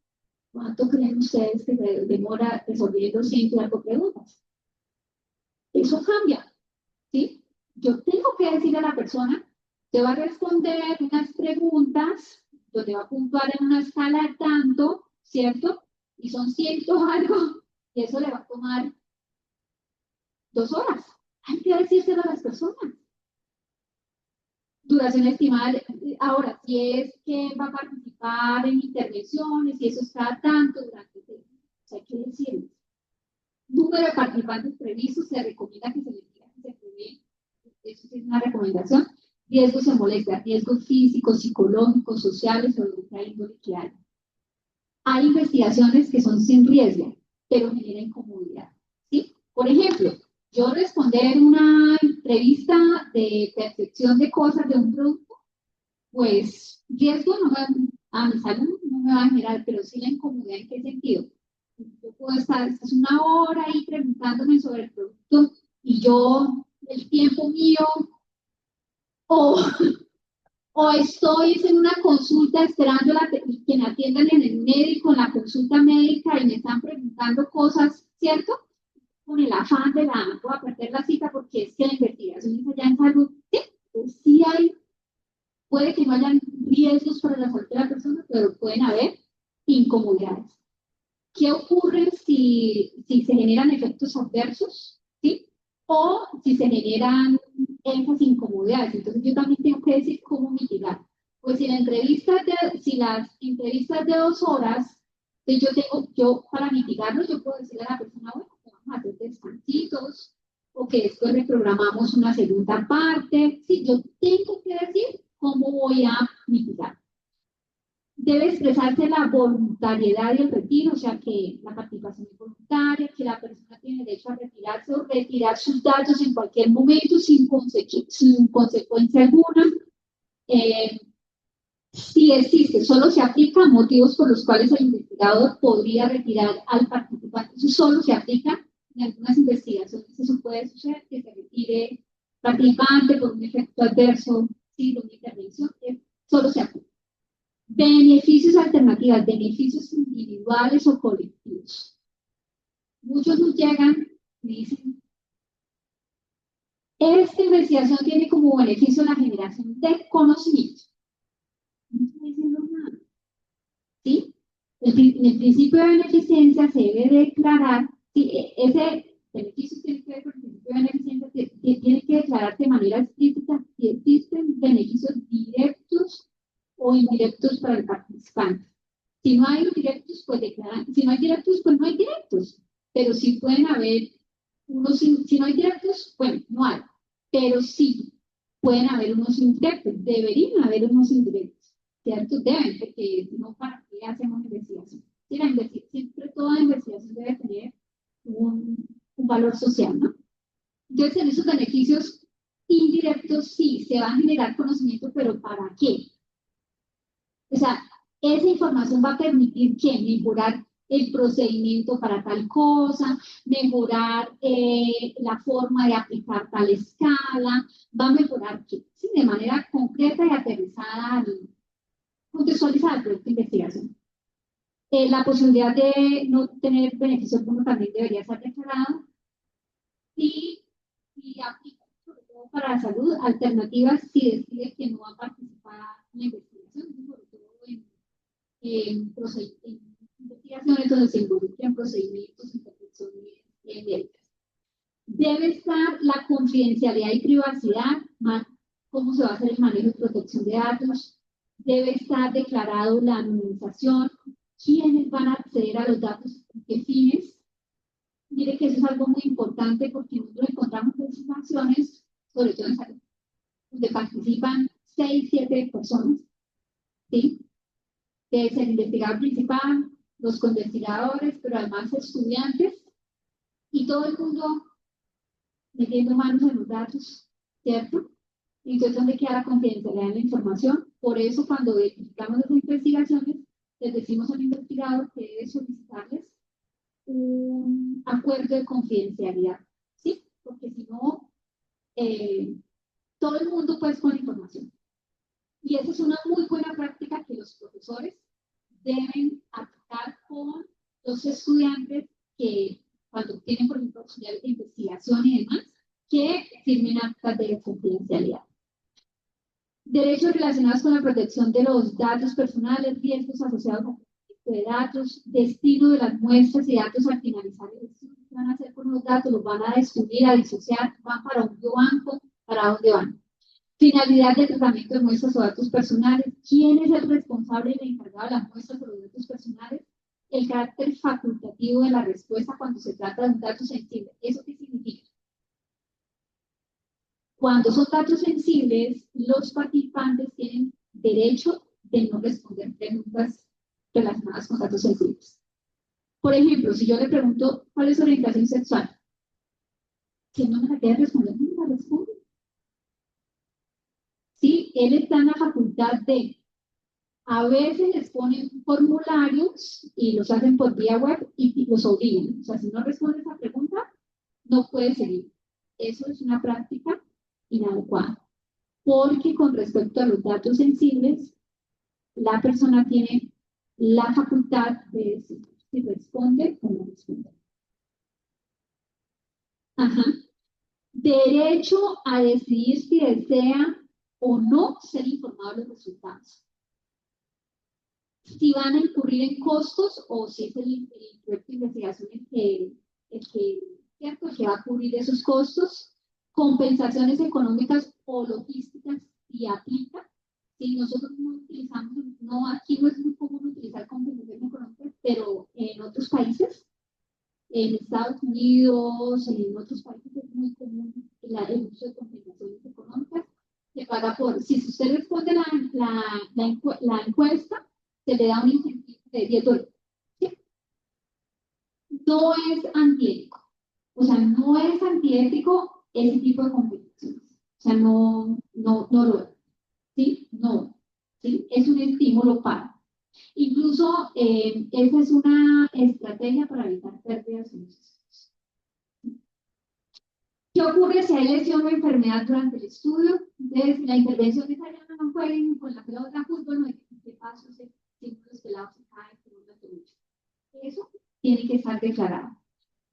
¿Cuánto creen ustedes que demora resolviendo 100 y algo preguntas? Eso cambia, ¿sí? Yo tengo que decirle a la persona, te va a responder unas preguntas, donde va a puntuar en una escala de tanto, ¿cierto? Y son 100 algo, y eso le va a tomar 2 horas. Hay que decírselo a las personas. Duración estimada, ahora, si es que va a participar en intervenciones, y eso está tanto durante el tiempo, hay que decirles. Número de participantes previstos, se recomienda que se les diga que se prevé, eso es una recomendación, riesgos en molestia, riesgos físicos, psicológicos, sociales o de otra índole que hay. Hay investigaciones que son sin riesgo, pero generan incomodidad, ¿sí? Por ejemplo, yo responder una entrevista de percepción de cosas de un producto pues riesgo no a mi salud no me va a generar, pero sí la incomodidad. ¿En qué sentido? Yo puedo estar una hora ahí preguntándome sobre el producto y yo, el tiempo mío, o, o estoy en una consulta esperando que me atiendan en el médico, en la consulta médica y me están preguntando cosas, ¿cierto? Con el afán de no puedo perder la cita porque es que la investigación es allá en salud. Sí, pues sí puede que no hayan riesgos para la salud de la persona, pero pueden haber incomodidades. ¿Qué ocurre si se generan efectos adversos? ¿Sí? O si se generan esas incomodidades. Entonces yo también tengo que decir cómo mitigar. Pues si las entrevistas de 2 horas, entonces yo para mitigarlo, yo puedo decirle a la persona, bueno, vamos a hacer descansitos, o que después reprogramamos una segunda parte. Sí, yo tengo que decir cómo voy a mitigar. Debe expresarse la voluntariedad y el retiro, o sea, que la participación es voluntaria, que la persona tiene derecho a retirarse o retirar sus datos en cualquier momento sin consecuencia alguna. Si existe, solo se aplica a motivos por los cuales el investigador podría retirar al participante. Eso solo se aplica en algunas investigaciones. Eso puede suceder, que se retire participante por un efecto adverso, sin una intervención, solo se aplica. Beneficios alternativas, beneficios individuales o colectivos. Muchos nos llegan y dicen, esta investigación tiene como beneficio la generación de conocimiento. No estoy diciendo nada. ¿Sí? En el principio de beneficencia se debe declarar, ¿sí? Ese beneficio tiene que ver con el principio de beneficencia, tiene que declarar de manera explícita si existen beneficios directos o indirectos para el participante. Si no hay indirectos, pues declaran. Si no hay directos, pues no hay directos. Pero sí pueden haber unos, si no hay directos, bueno, no hay. Pero sí pueden haber unos indirectos, deberían haber unos indirectos, ¿cierto? Deben, porque si no, ¿para qué hacemos investigación? Sí, siempre toda investigación debe tener un valor social, ¿no? Entonces, en esos beneficios indirectos sí se va a generar conocimiento, pero ¿para qué? O sea, esa información va a permitir que mejorar el procedimiento para tal cosa, mejorar la forma de aplicar tal escala, va a mejorar ¿qué? Sí, de manera concreta y aterrizada, contextualizada el proyecto de investigación. La posibilidad de no tener beneficio alguno también debería ser declarado y aplica sobre todo para la salud alternativas si decide que no va a participar en la investigación, sobre todo en investigaciones donde se involucran procedimientos y perfecciones médicas. Debe estar la confidencialidad y privacidad, cómo se va a hacer el manejo y protección de datos. Debe estar declarado la anonimización, quiénes van a acceder a los datos, con qué fines. Mire que eso es algo muy importante porque nosotros encontramos en situaciones, sobre todo en salud, donde participan 6, 7 personas, ¿sí? Que es el investigador principal, los co-investigadores, pero además estudiantes, y todo el mundo metiendo manos en los datos, ¿cierto? Y entonces, ¿dónde queda la confidencialidad de la información? Por eso, cuando verificamos las investigaciones, les decimos al investigador que debe solicitarles un acuerdo de confidencialidad, ¿sí? Porque si no, todo el mundo puede con la información. Y esa es una muy buena práctica que los profesores deben aplicar con los estudiantes que cuando tienen, por ejemplo, auxiliares de investigación y demás, que firmen actas de confidencialidad. Derechos relacionados con la protección de los datos personales, riesgos asociados al tráfico de datos, destino de las muestras y datos al finalizar el estudio. ¿Qué van a hacer con los datos? ¿Los van a destruir, a disociar? ¿Van para un biobanco? ¿Para dónde van? Finalidad de tratamiento de muestras o datos personales. ¿Quién es el responsable y el encargado de las muestras o los datos personales? El carácter facultativo de la respuesta cuando se trata de un dato sensible. ¿Eso qué significa? Cuando son datos sensibles, los participantes tienen derecho de no responder preguntas relacionadas con datos sensibles. Por ejemplo, si yo le pregunto cuál es su orientación sexual, si no me la quiere responder, no me la responde. ¿Sí? él está en la facultad de, a veces les ponen formularios y los hacen por vía web y los obligan. O sea, si no responde esa pregunta, no puede seguir. Eso es una práctica inadecuada. Porque con respecto a los datos sensibles, la persona tiene la facultad de decir si responde o no responde. Ajá. Derecho a decidir si desea o no ser informado de los resultados. Si van a incurrir en costos o si es el proyecto de investigación ¿cierto? Que va a cubrir esos costos, compensaciones económicas o logísticas si aplica. Si nosotros no utilizamos, aquí no es muy común utilizar compensaciones económicas, pero en otros países, en Estados Unidos, en otros países es muy común el uso de compensaciones económicas. Se paga por, si usted responde la encuesta, se le da un incentivo de $10. ¿Sí? No es antiético. O sea, no es antiético ese tipo de compensaciones. O sea, no lo es. ¿Sí? No. ¿Sí? Es un estímulo para. Incluso esa es una estrategia para evitar pérdidas en los estudios. ¿Qué ocurre si hay lesión o enfermedad durante el estudio? Entonces, la intervención es allá no jueguen con la pelota fútbol, no hay que paso, si los pelados se caen, eso tiene que estar declarado.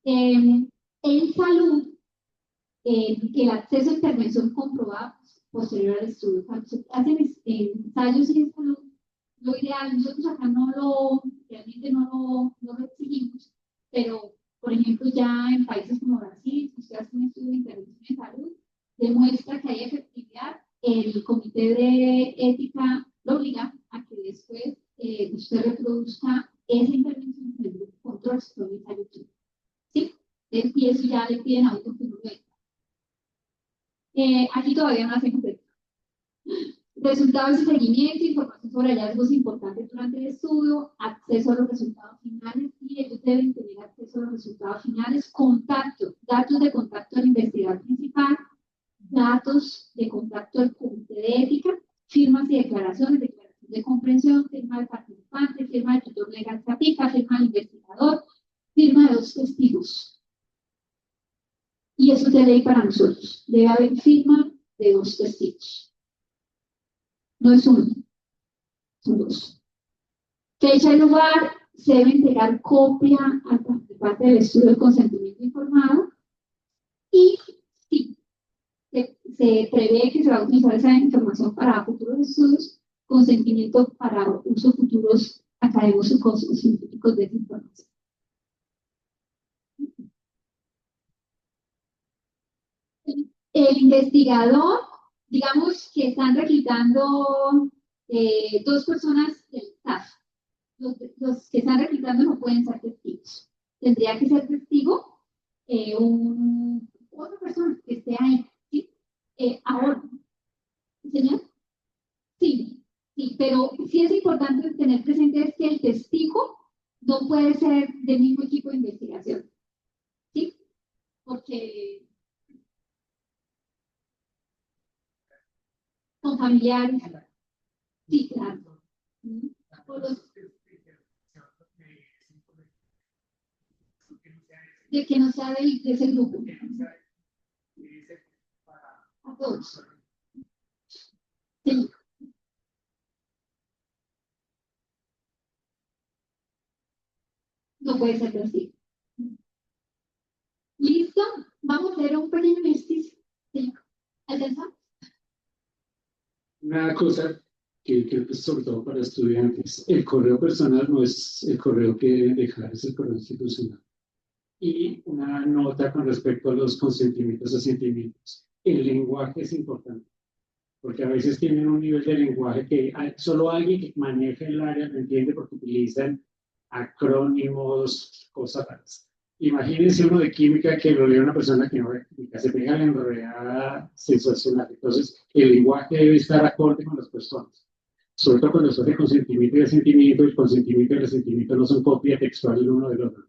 En salud, el acceso a intervención comprobada posterior al estudio. Cuando se hacen ensayos en salud, lo ideal, nosotros acá realmente no lo exigimos, pero, por ejemplo, ya en países como Brasil, si usted hace un estudio de intervención en salud, demuestra que hay efectividad, el comité de ética lo obliga a que después usted reproduzca esa intervención en el grupo control sobre el ensayo clínico. ¿Sí? Y eso ya le piden a otro que no lo haga. Aquí todavía no hacemos esto. Resultados y seguimiento, información sobre hallazgos importantes durante el estudio, acceso a los resultados finales y ellos deben tener acceso a los resultados finales, contacto, datos de contacto del investigador principal, datos de contacto del comité de ética, firmas y declaraciones, declaración de comprensión, firma del participante, firma del tutor legal que aplica, firma del investigador, firma de los testigos. Y eso es de ley para nosotros. Debe haber firma de 2 testigos. No es uno, son 2. Fecha y lugar, se debe entregar copia al participante del estudio de consentimiento informado y sí, se prevé que se va a utilizar esa información para futuros estudios, consentimiento para usos futuros académicos o científicos de esa información. El investigador, digamos que están reclutando 2 personas del staff. Los que están reclutando no pueden ser testigos. Tendría que ser testigo otra persona que esté ahí. ¿Sí? Ahora, ¿señor? Sí, pero sí es importante tener presente es que el testigo no puede ser del mismo equipo de investigación. ¿Sí? Porque con familiares. Sí, claro. De que no sea de ese grupo. A todos. Sí. No puede ser así. ¿Listo? Vamos a hacer un pequeño ejercicio. ¿Sí? ¿Alcanzamos? Una cosa que creo que es sobre todo para estudiantes, el correo personal no es el correo que deben dejar, es el correo institucional. Y una nota con respecto a los consentimientos o asentimientos. El lenguaje es importante, porque a veces tienen un nivel de lenguaje que solo alguien que maneja el área lo entiende porque utilizan acrónimos, cosas raras. Imagínense uno de química que lo lea una persona que no ve química, se pega la enredada sensacional. Entonces, el lenguaje debe estar acorde con las personas. Sobre todo cuando se hace consentimiento y asentimiento, el consentimiento y el asentimiento no son copia textual el uno del otro.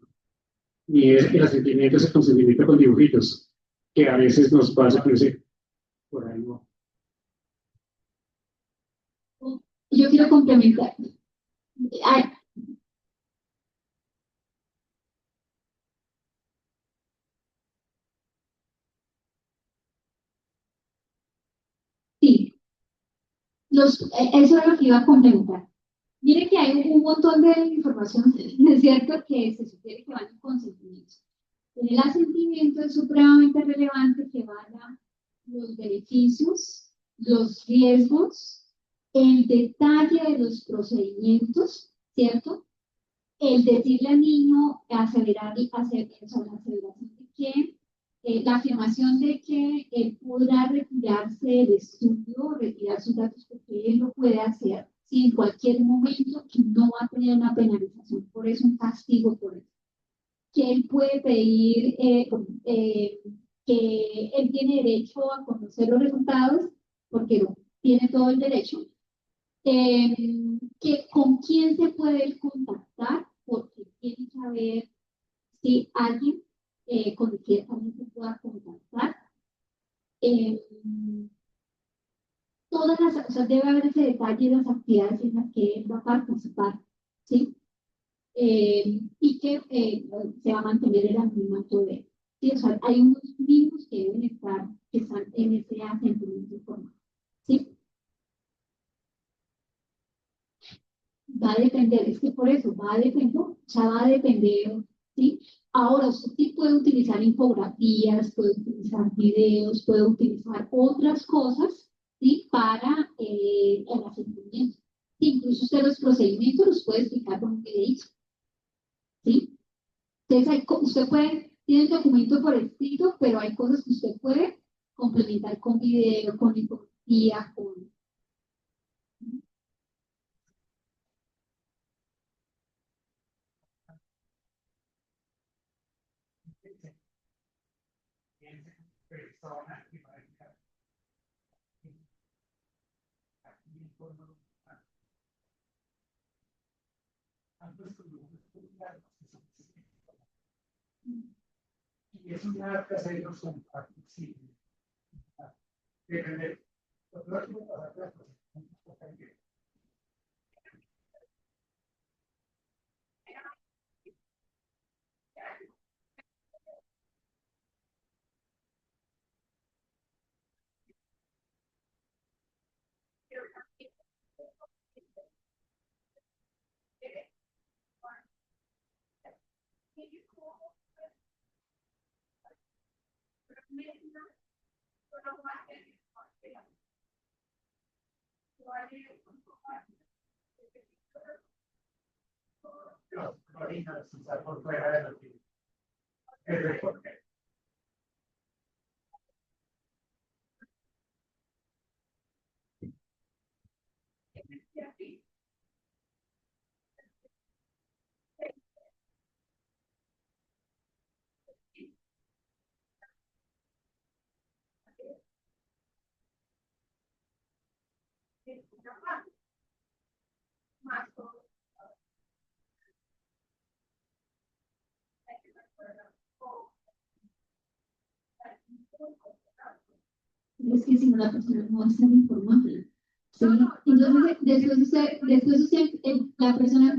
Ni es el asentimiento, es el consentimiento con dibujitos, que a veces nos pasa, pero por ahí no. Yo quiero complementar. Ay, sí, eso es lo que iba a complementar. Mire que hay un montón de información, es cierto, que se sugiere que van en consentimiento. En el asentimiento es supremamente relevante que vayan los beneficios, los riesgos, el detalle de los procedimientos, ¿cierto? El decirle al niño, la aceleración de que, la afirmación de que él podrá retirarse del estudio, retirar sus datos, porque él lo puede hacer, si en cualquier momento que no va a tener una penalización, por eso un castigo por eso. Que él puede pedir, que él tiene derecho a conocer los resultados, porque tiene todo el derecho, que con quién se puede contactar, porque tiene que haber si alguien con quien alguien se pueda contactar. Eh, Todas las, o sea, debe haber ese detalle de las actividades en las que él va a participar, ¿sí? Y que se va a mantener el anonimato de él. ¿Sí? O sea, hay unos mínimos que deben estar, que están en ese asentimiento formal, ¿sí? Va a depender, es que por eso va a depender, o sea, va a depender, ¿sí? Ahora, usted sí puede utilizar infografías, puede utilizar videos, puede utilizar otras cosas, ¿sí? Para el asentimiento. Incluso usted los procedimientos los puede explicar con un videíto, ¿sí? Entonces, usted puede, tiene el documento por escrito, pero hay cosas que usted puede complementar con video, con infografía, con... Y es una casa de los participantes. Depende. Por fuera de lo que Es que si no la persona no va a estar informada. ¿Sí? Entonces, la persona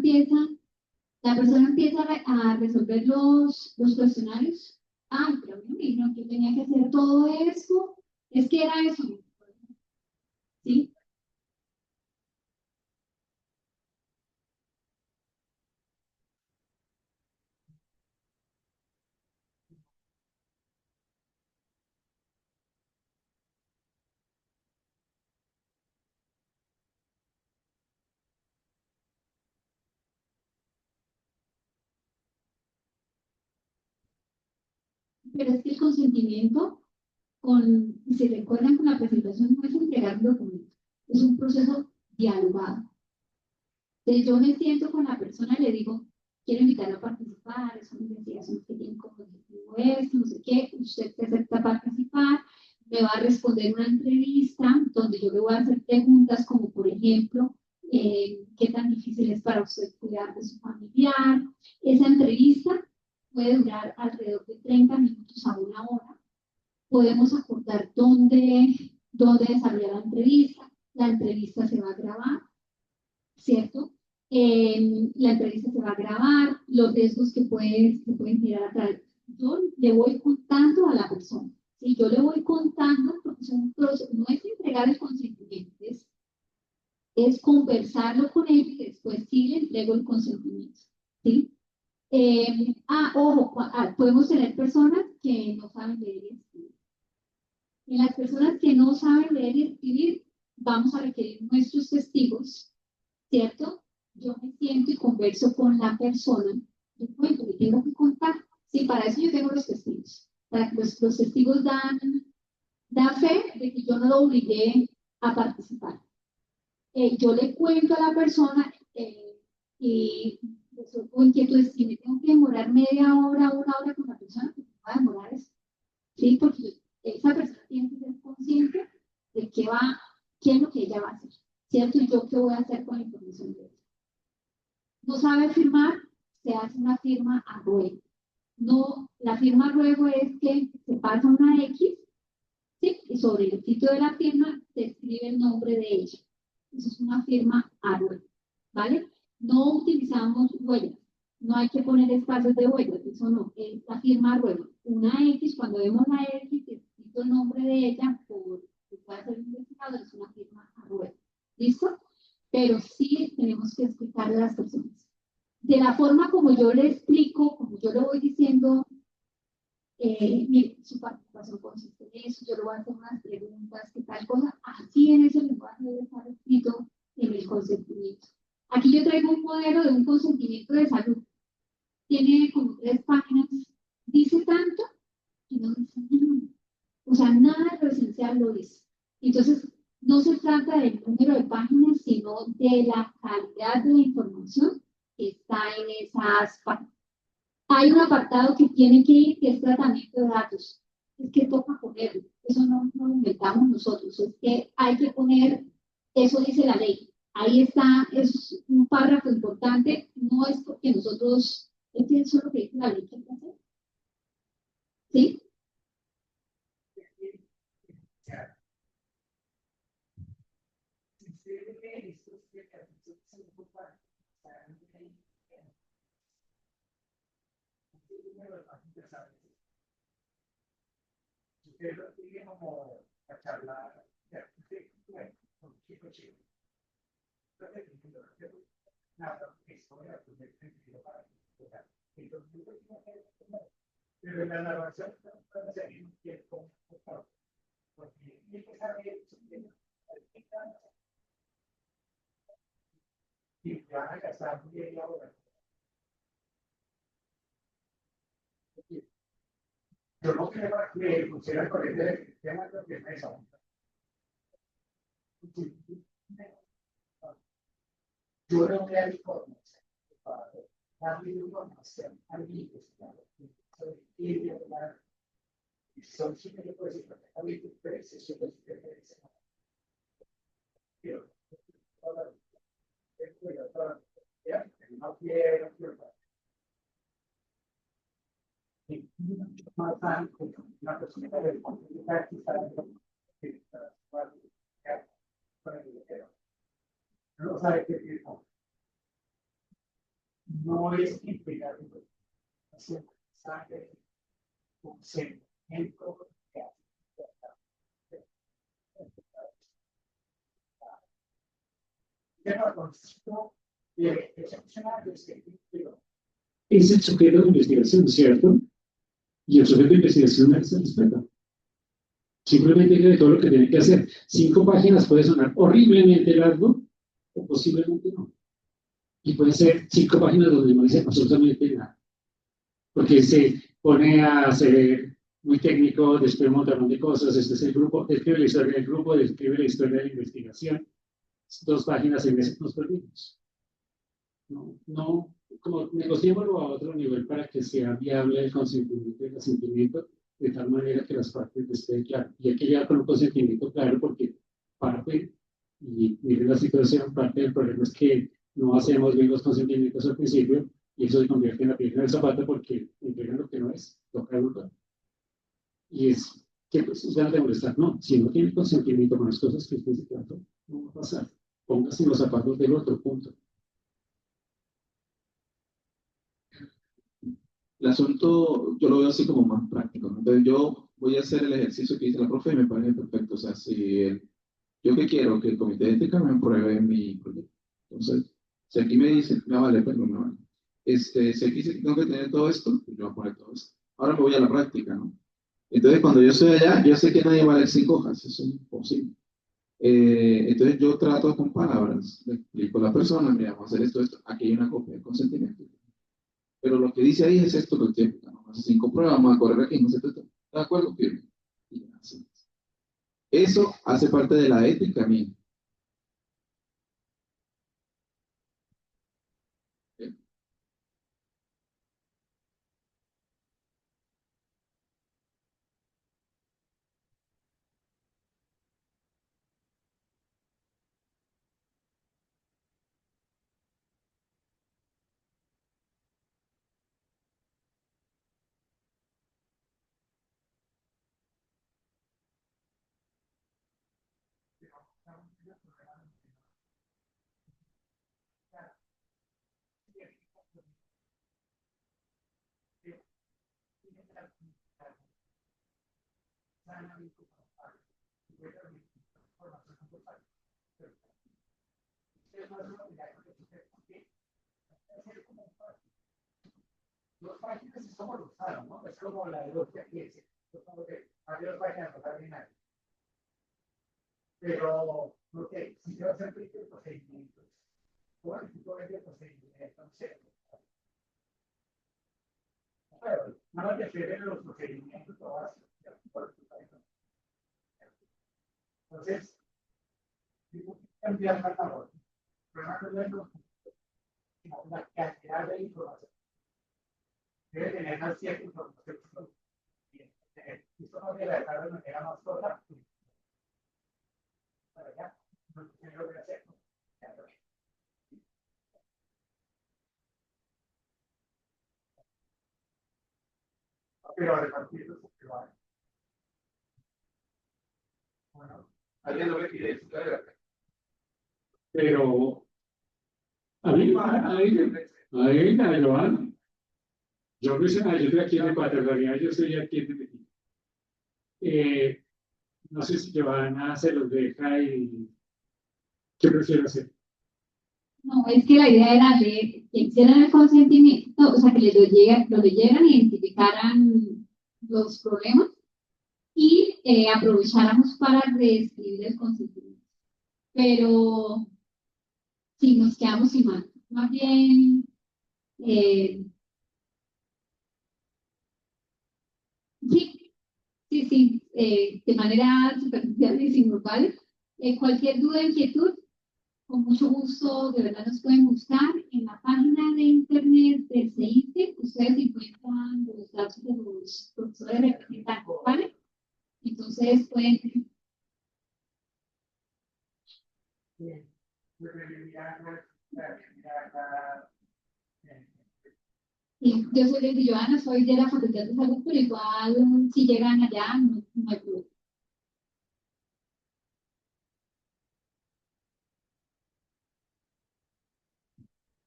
empieza a resolver los cuestionarios. Ah, pero me dijeron que tenía que hacer todo eso. Es que era eso. ¿Sí? Pero es que el consentimiento, si recuerdan con la presentación, no es entregar un documento, es un proceso dialogado. Entonces yo me siento con la persona y le digo, quiero invitarlo a participar, es una investigación que tiene como objetivo esto, no sé qué, usted se acepta a participar, me va a responder una entrevista donde yo le voy a hacer preguntas como por ejemplo, ¿qué tan difícil es para usted cuidar de su familiar? Esa entrevista puede durar alrededor de 30 minutos a una hora. Podemos acordar dónde desarrollar la entrevista se va a grabar. ¿cierto? La entrevista se va a grabar, los riesgos que pueden tirar atrás. Yo le voy contando a la persona, ¿sí? Yo le voy contando, porque no es entregar el consentimiento, es conversarlo con ella y después sí le entrego el consentimiento, ¿sí? Ojo, podemos tener personas que no saben leer y escribir. En las personas que no saben leer y escribir, vamos a requerir nuestros testigos, ¿cierto? Yo me siento y converso con la persona, yo cuento, le tengo que contar. Sí, para eso yo tengo los testigos. Para que los testigos dan fe de que yo no lo obligué a participar. Yo le cuento a la persona y resuelvo inquietudes. Si me tengo que demorar media hora, una hora con la persona, pues me va a demorar eso. Sí, porque esa persona tiene que ser consciente de qué es lo que ella va a hacer, ¿cierto? Y yo qué voy a hacer con la información de ella. No sabe firmar, se hace una firma a ruego. No, la firma a ruego es que se pasa una X, ¿sí? Y sobre el sitio de la firma se escribe el nombre de ella. Eso es una firma a ruego, ¿vale? No utilizamos huellas, no hay que poner espacios de huellas, eso no, es la firma a ruego. Una X, cuando vemos la X, escrito el nombre de ella, que pueda ser investigado, es una firma a ruego. ¿Listo? Pero sí tenemos que explicarle a las personas. De la forma como yo le explico, como yo le voy diciendo, mire, su participación consiste en eso, yo le voy a hacer unas preguntas, qué tal cosa, así en ese lenguaje debe estar escrito en el consentimiento. Aquí yo traigo un modelo de un consentimiento de salud. Tiene como 3 páginas, dice tanto y no dice nada. O sea, nada de lo esencial lo dice. Entonces, no se trata del número de páginas, sino de la calidad de la información que está en esas páginas. Hay un apartado que tiene que ir, que es tratamiento de datos. Es que toca ponerlo. Eso no lo inventamos nosotros. Es que hay que poner, eso dice la ley. Ahí está, es un párrafo importante. No es porque nosotros, es que eso es lo que dice la ley que hay que hacer. ¿Sí? Usted lo tiene como a charlar, con chico chico. Nada, historia, pero en la narración puede ser tiempo, porque hay que saber y van a casar bien ahora. Yo no creo que pusiera el colegio de tema de que me eso. Yo no me informo para darle información a mi investigador. Son sí que le puedo decir, a mí te parece, eso es que te parece. Pero, no quiero. Más una persona de comunidad que no sabe qué no es impegar hacer mensaje consentimiento es el sujeto de investigación, ¿cierto? Y el sujeto de investigación es el experto. Simplemente de todo lo que tiene que hacer. 5 páginas puede sonar horriblemente largo, o posiblemente no. Y puede ser 5 páginas donde no dice absolutamente nada. Porque se pone a ser muy técnico, describe un montón de cosas. Este es el grupo, describe la historia del grupo, describe la historia de la investigación. 2 páginas en eso nos perdimos. No, como negociémoslo a otro nivel para que sea viable el consentimiento y el asentimiento, de tal manera que las partes estén claras. Y hay que llegar con un consentimiento claro porque parte, y miren la situación, parte del problema es que no hacemos bien los consentimientos al principio y eso se convierte en la piedra del zapato porque entregan lo que no es, toca educar. Y es que pues, ya no te molestar, no, si no tiene consentimiento con las cosas que usted se trató, no va a pasar. Póngase en los zapatos del otro, punto. El asunto, yo lo veo así como más práctico, ¿no? Entonces yo voy a hacer el ejercicio que dice la profe y me parece perfecto. O sea, si yo que quiero que el comité de ética me apruebe mi proyecto. Entonces, si aquí me dicen, me vale, perdón, me vale. Si aquí dice que tengo que tener todo esto, pues yo voy a poner todo esto. Ahora me voy a la práctica, ¿no? Entonces, cuando yo estoy allá, yo sé que nadie va a leer 5 hojas, eso es imposible. Entonces, yo trato con palabras, le explico a la persona, mira, vamos a hacer esto, aquí hay una copia de consentimiento. Pero lo que dice ahí es esto que el tiempo, ¿no? Hace 5 pruebas, vamos a correr aquí, no sé, ¿está de acuerdo? Firme. Y ya, así. Eso hace parte de la ética mía. Dos páginas es como lo usaron, ¿no? Es como la de los que aquí es como que varias páginas no saben nada. Pero, ok, si yo se aplica el procedimiento, ¿cuál tipo de procedimiento? No sé. Pero, nada que se ven los procedimientos o así. Entonces, cambiar la palabra. Pero no cambiar la cantidad de información. Debe tener una cierta información. Esto no debe estar de manera más corta. Para allá, no tiene lo que hacer. Pero repartirlo se va. Bueno, alguien lo que quiere decir. Pero ahí la Joana. Yo no sé, yo estoy aquí en Ecuador, en realidad yo estoy aquí en Medellín. No sé si Joana se los deja y ¿qué prefiero hacer? No, es que la idea era de que hicieran el consentimiento, o sea, que lo leyeran, identificaran los problemas y aprovecháramos para reescribir el consentimiento. Pero si nos quedamos sin más bien, eh, sí, sí, de manera superficial y sin verbal, cualquier duda, inquietud, con mucho gusto, de verdad nos pueden buscar en la página de internet del CITE. Ustedes encuentran los datos de los profesores representantes, ¿vale? Entonces pueden. Sí, yo soy de Joana, soy de la Facultad de Salud, pero igual si llegan allá no hay problema.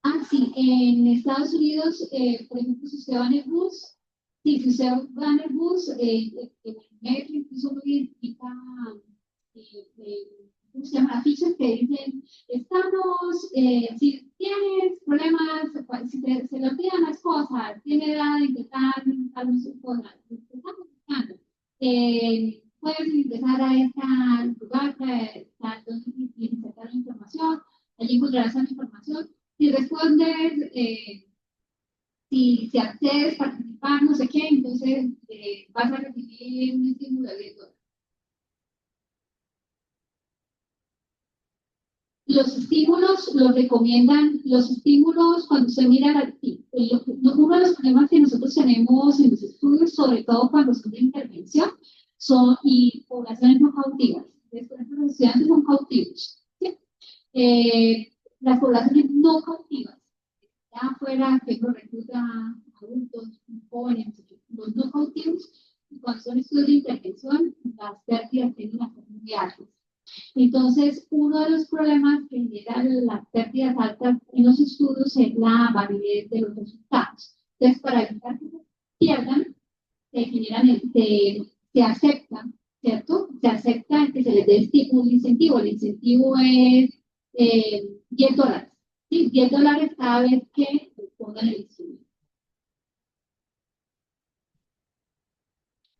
Ah, sí, en Estados Unidos, por ejemplo, si usted va en el bus, sí, si usted va en el bus, el metro incluso no identifica, ¿cómo se llama? Afiches que dicen, estamos, si tienes problemas, si se le olvidan las cosas, tiene edad de intentar no sus cosas, estamos buscando. Puedes ingresar a este lugar que está donde insertar la información, allí encontrarás la información. Si respondes, si accedes, participar, no sé qué, entonces vas a recibir un estímulo de $10. Los estímulos los recomiendan, los estímulos cuando se mira, uno de los problemas que nosotros tenemos en los estudios, sobre todo cuando son de intervención, son y poblaciones no cautivas. Entonces, por ejemplo, los estudiantes son cautivos. ¿Sí? Las poblaciones no cautivas, ya afuera, que lo recluta adultos, jóvenes, los no cautivos, cuando son estudios de intervención, las pérdidas tienden a ser muy altas. Entonces, uno de los problemas que genera las pérdidas altas en los estudios es la validez de los resultados. Entonces, para evitar que se pierdan, se generan, se aceptan, ¿cierto? Se acepta que se les dé un incentivo. El incentivo es $10, ¿sí? $10 cada vez que pongan el estudio.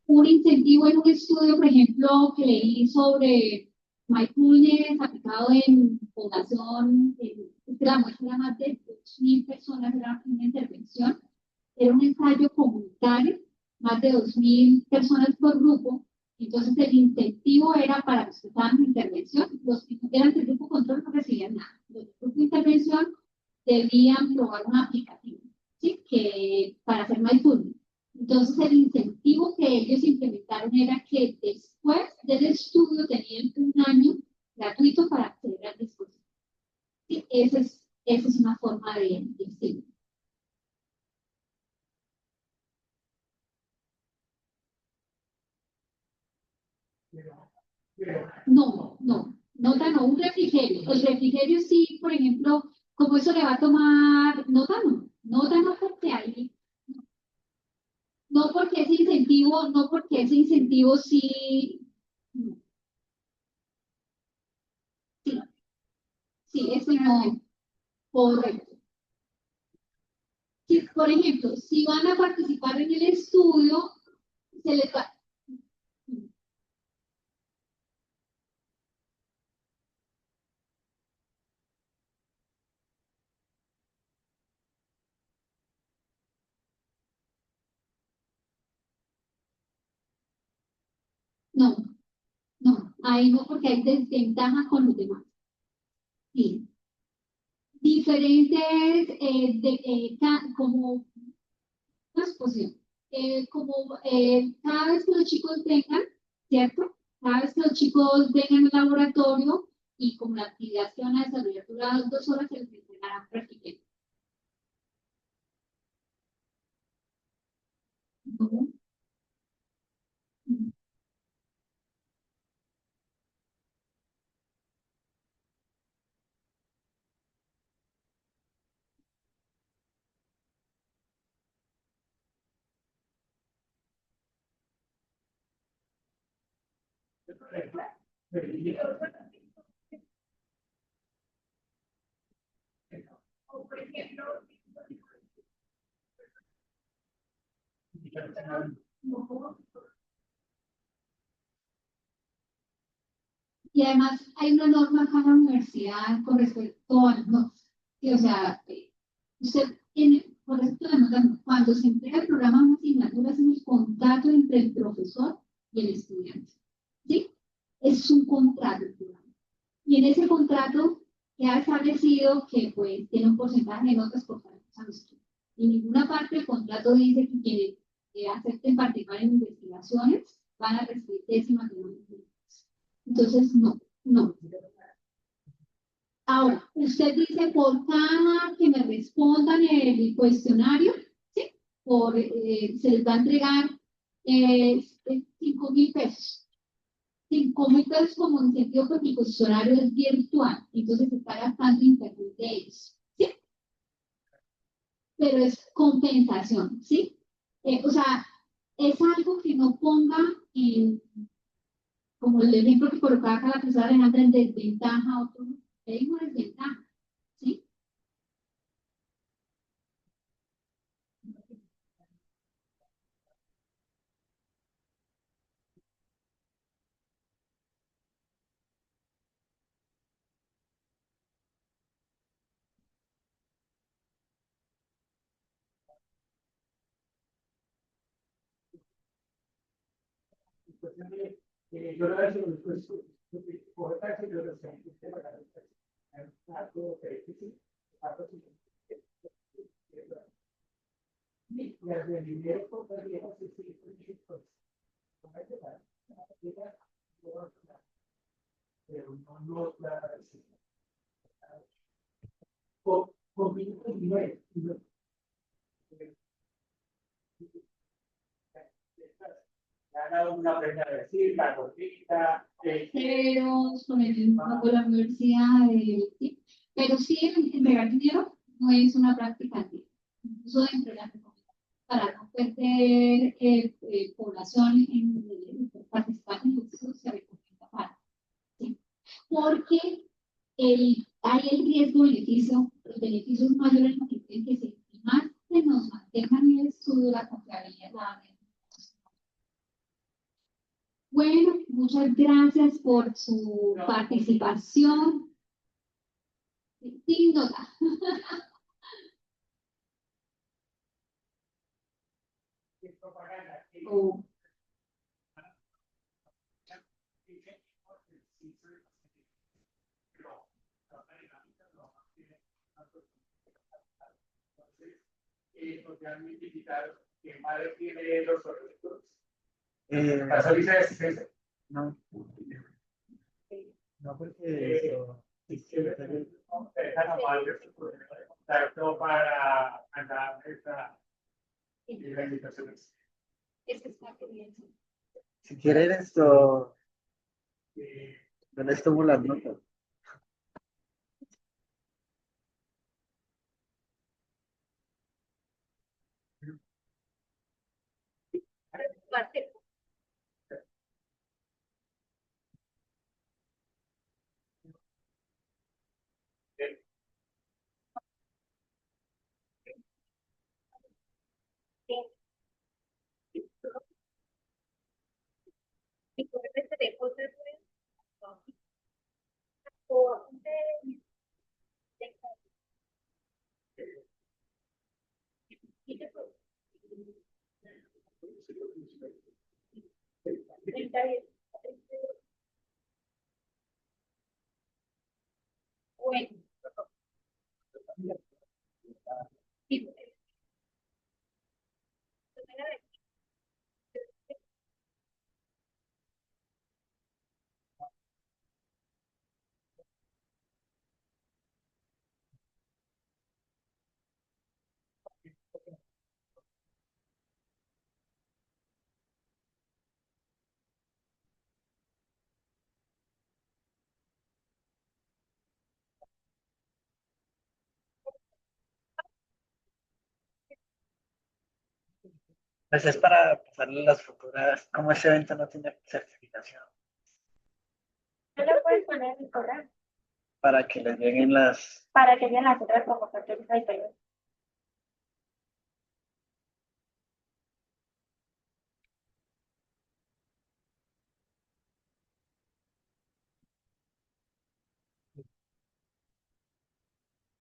Un incentivo en un estudio, por ejemplo, que leí sobre mindfulness aplicado en población, la muestra era más de 2.000 personas, era una intervención, era un ensayo comunitario, más de 2.000 personas por grupo. Entonces, el incentivo era para los que estaban en intervención, los que eran del grupo control no recibían nada. Los del grupo de intervención debían probar un aplicativo, ¿sí? Que, para hacer mindfulness. Entonces, el incentivo que ellos implementaron era que después del estudio tenían un año gratuito para acceder al dispositivo. ¿Sí? Esa es una forma de incentivo. No, no, nota no, un refrigerio. El refrigerio sí, por ejemplo, como eso le va a tomar, nota no porque ahí, no porque ese incentivo, no porque ese incentivo sí, no, sí, sí, ese no, correcto. Si, por ejemplo, si van a participar en el estudio, se les va, no, no, ahí no porque hay desventaja con los demás. Sí. Diferentes, como una exposición. Como cada vez que los chicos vengan, ¿cierto? Cada vez que los chicos vengan al laboratorio y como la actividad se van a desarrollar dura 2 horas, se les entregarán prácticamente. ¿No? Y además hay una norma acá en la universidad con respecto a las notas. Sí, o sea, usted tiene, con respecto a las notas, cuando se entrega el programa de una asignatura, es un contrato entre el profesor y el estudiante. ¿Sí? Es un contrato el programa. Y en ese contrato queda establecido que pues tiene un porcentaje de notas por cada cosa que estudia. Y en ninguna parte del contrato dice que quienes acepten participar en investigaciones van a recibir décimas de notas. Entonces, no, no. Ahora, usted dice por cada que me respondan el cuestionario, ¿sí? Se les va a entregar 5.000 pesos. 5.000 pesos como incentivo porque el cuestionario es virtual, entonces se está gastando internet de ellos, ¿sí? Pero es compensación, ¿sí? O sea, es algo que no ponga en, como el ejemplo que colocaba acá la profesora Alejandra, en desventaja a otro, es una desventaja, ¿sí? Yo lo he hecho después, por taxi, yo lo sé, pero no la con minutos y nueve. Gana una premia de decir, la gordita, Ceros, con el mismo con la universidad, ¿sí? Pero sí, entregar dinero no es una práctica antigua. Incluso dentro de la comunidad, para no perder población en participar en el curso, se recomienda para, ¿sí? Porque hay el riesgo-beneficio, los beneficios mayores en que se más se nos mantengan en el estudio, la confiabilidad, Bueno, muchas gracias por su participación. Sin duda. Oh, socialmente invitados, que madre tiene los proyectos. ¿Pasó lista de asistencia? No. No, porque Se dejan a madre su contacto para mandar esta invitación. es que está bien. si quieren esto, no les tomo las notas. Pues es para pasarle las futuras, como ese evento no tiene certificación, ¿No lo puedes poner en el correo? para que les lleguen las... Para que vean las otras convocatorias.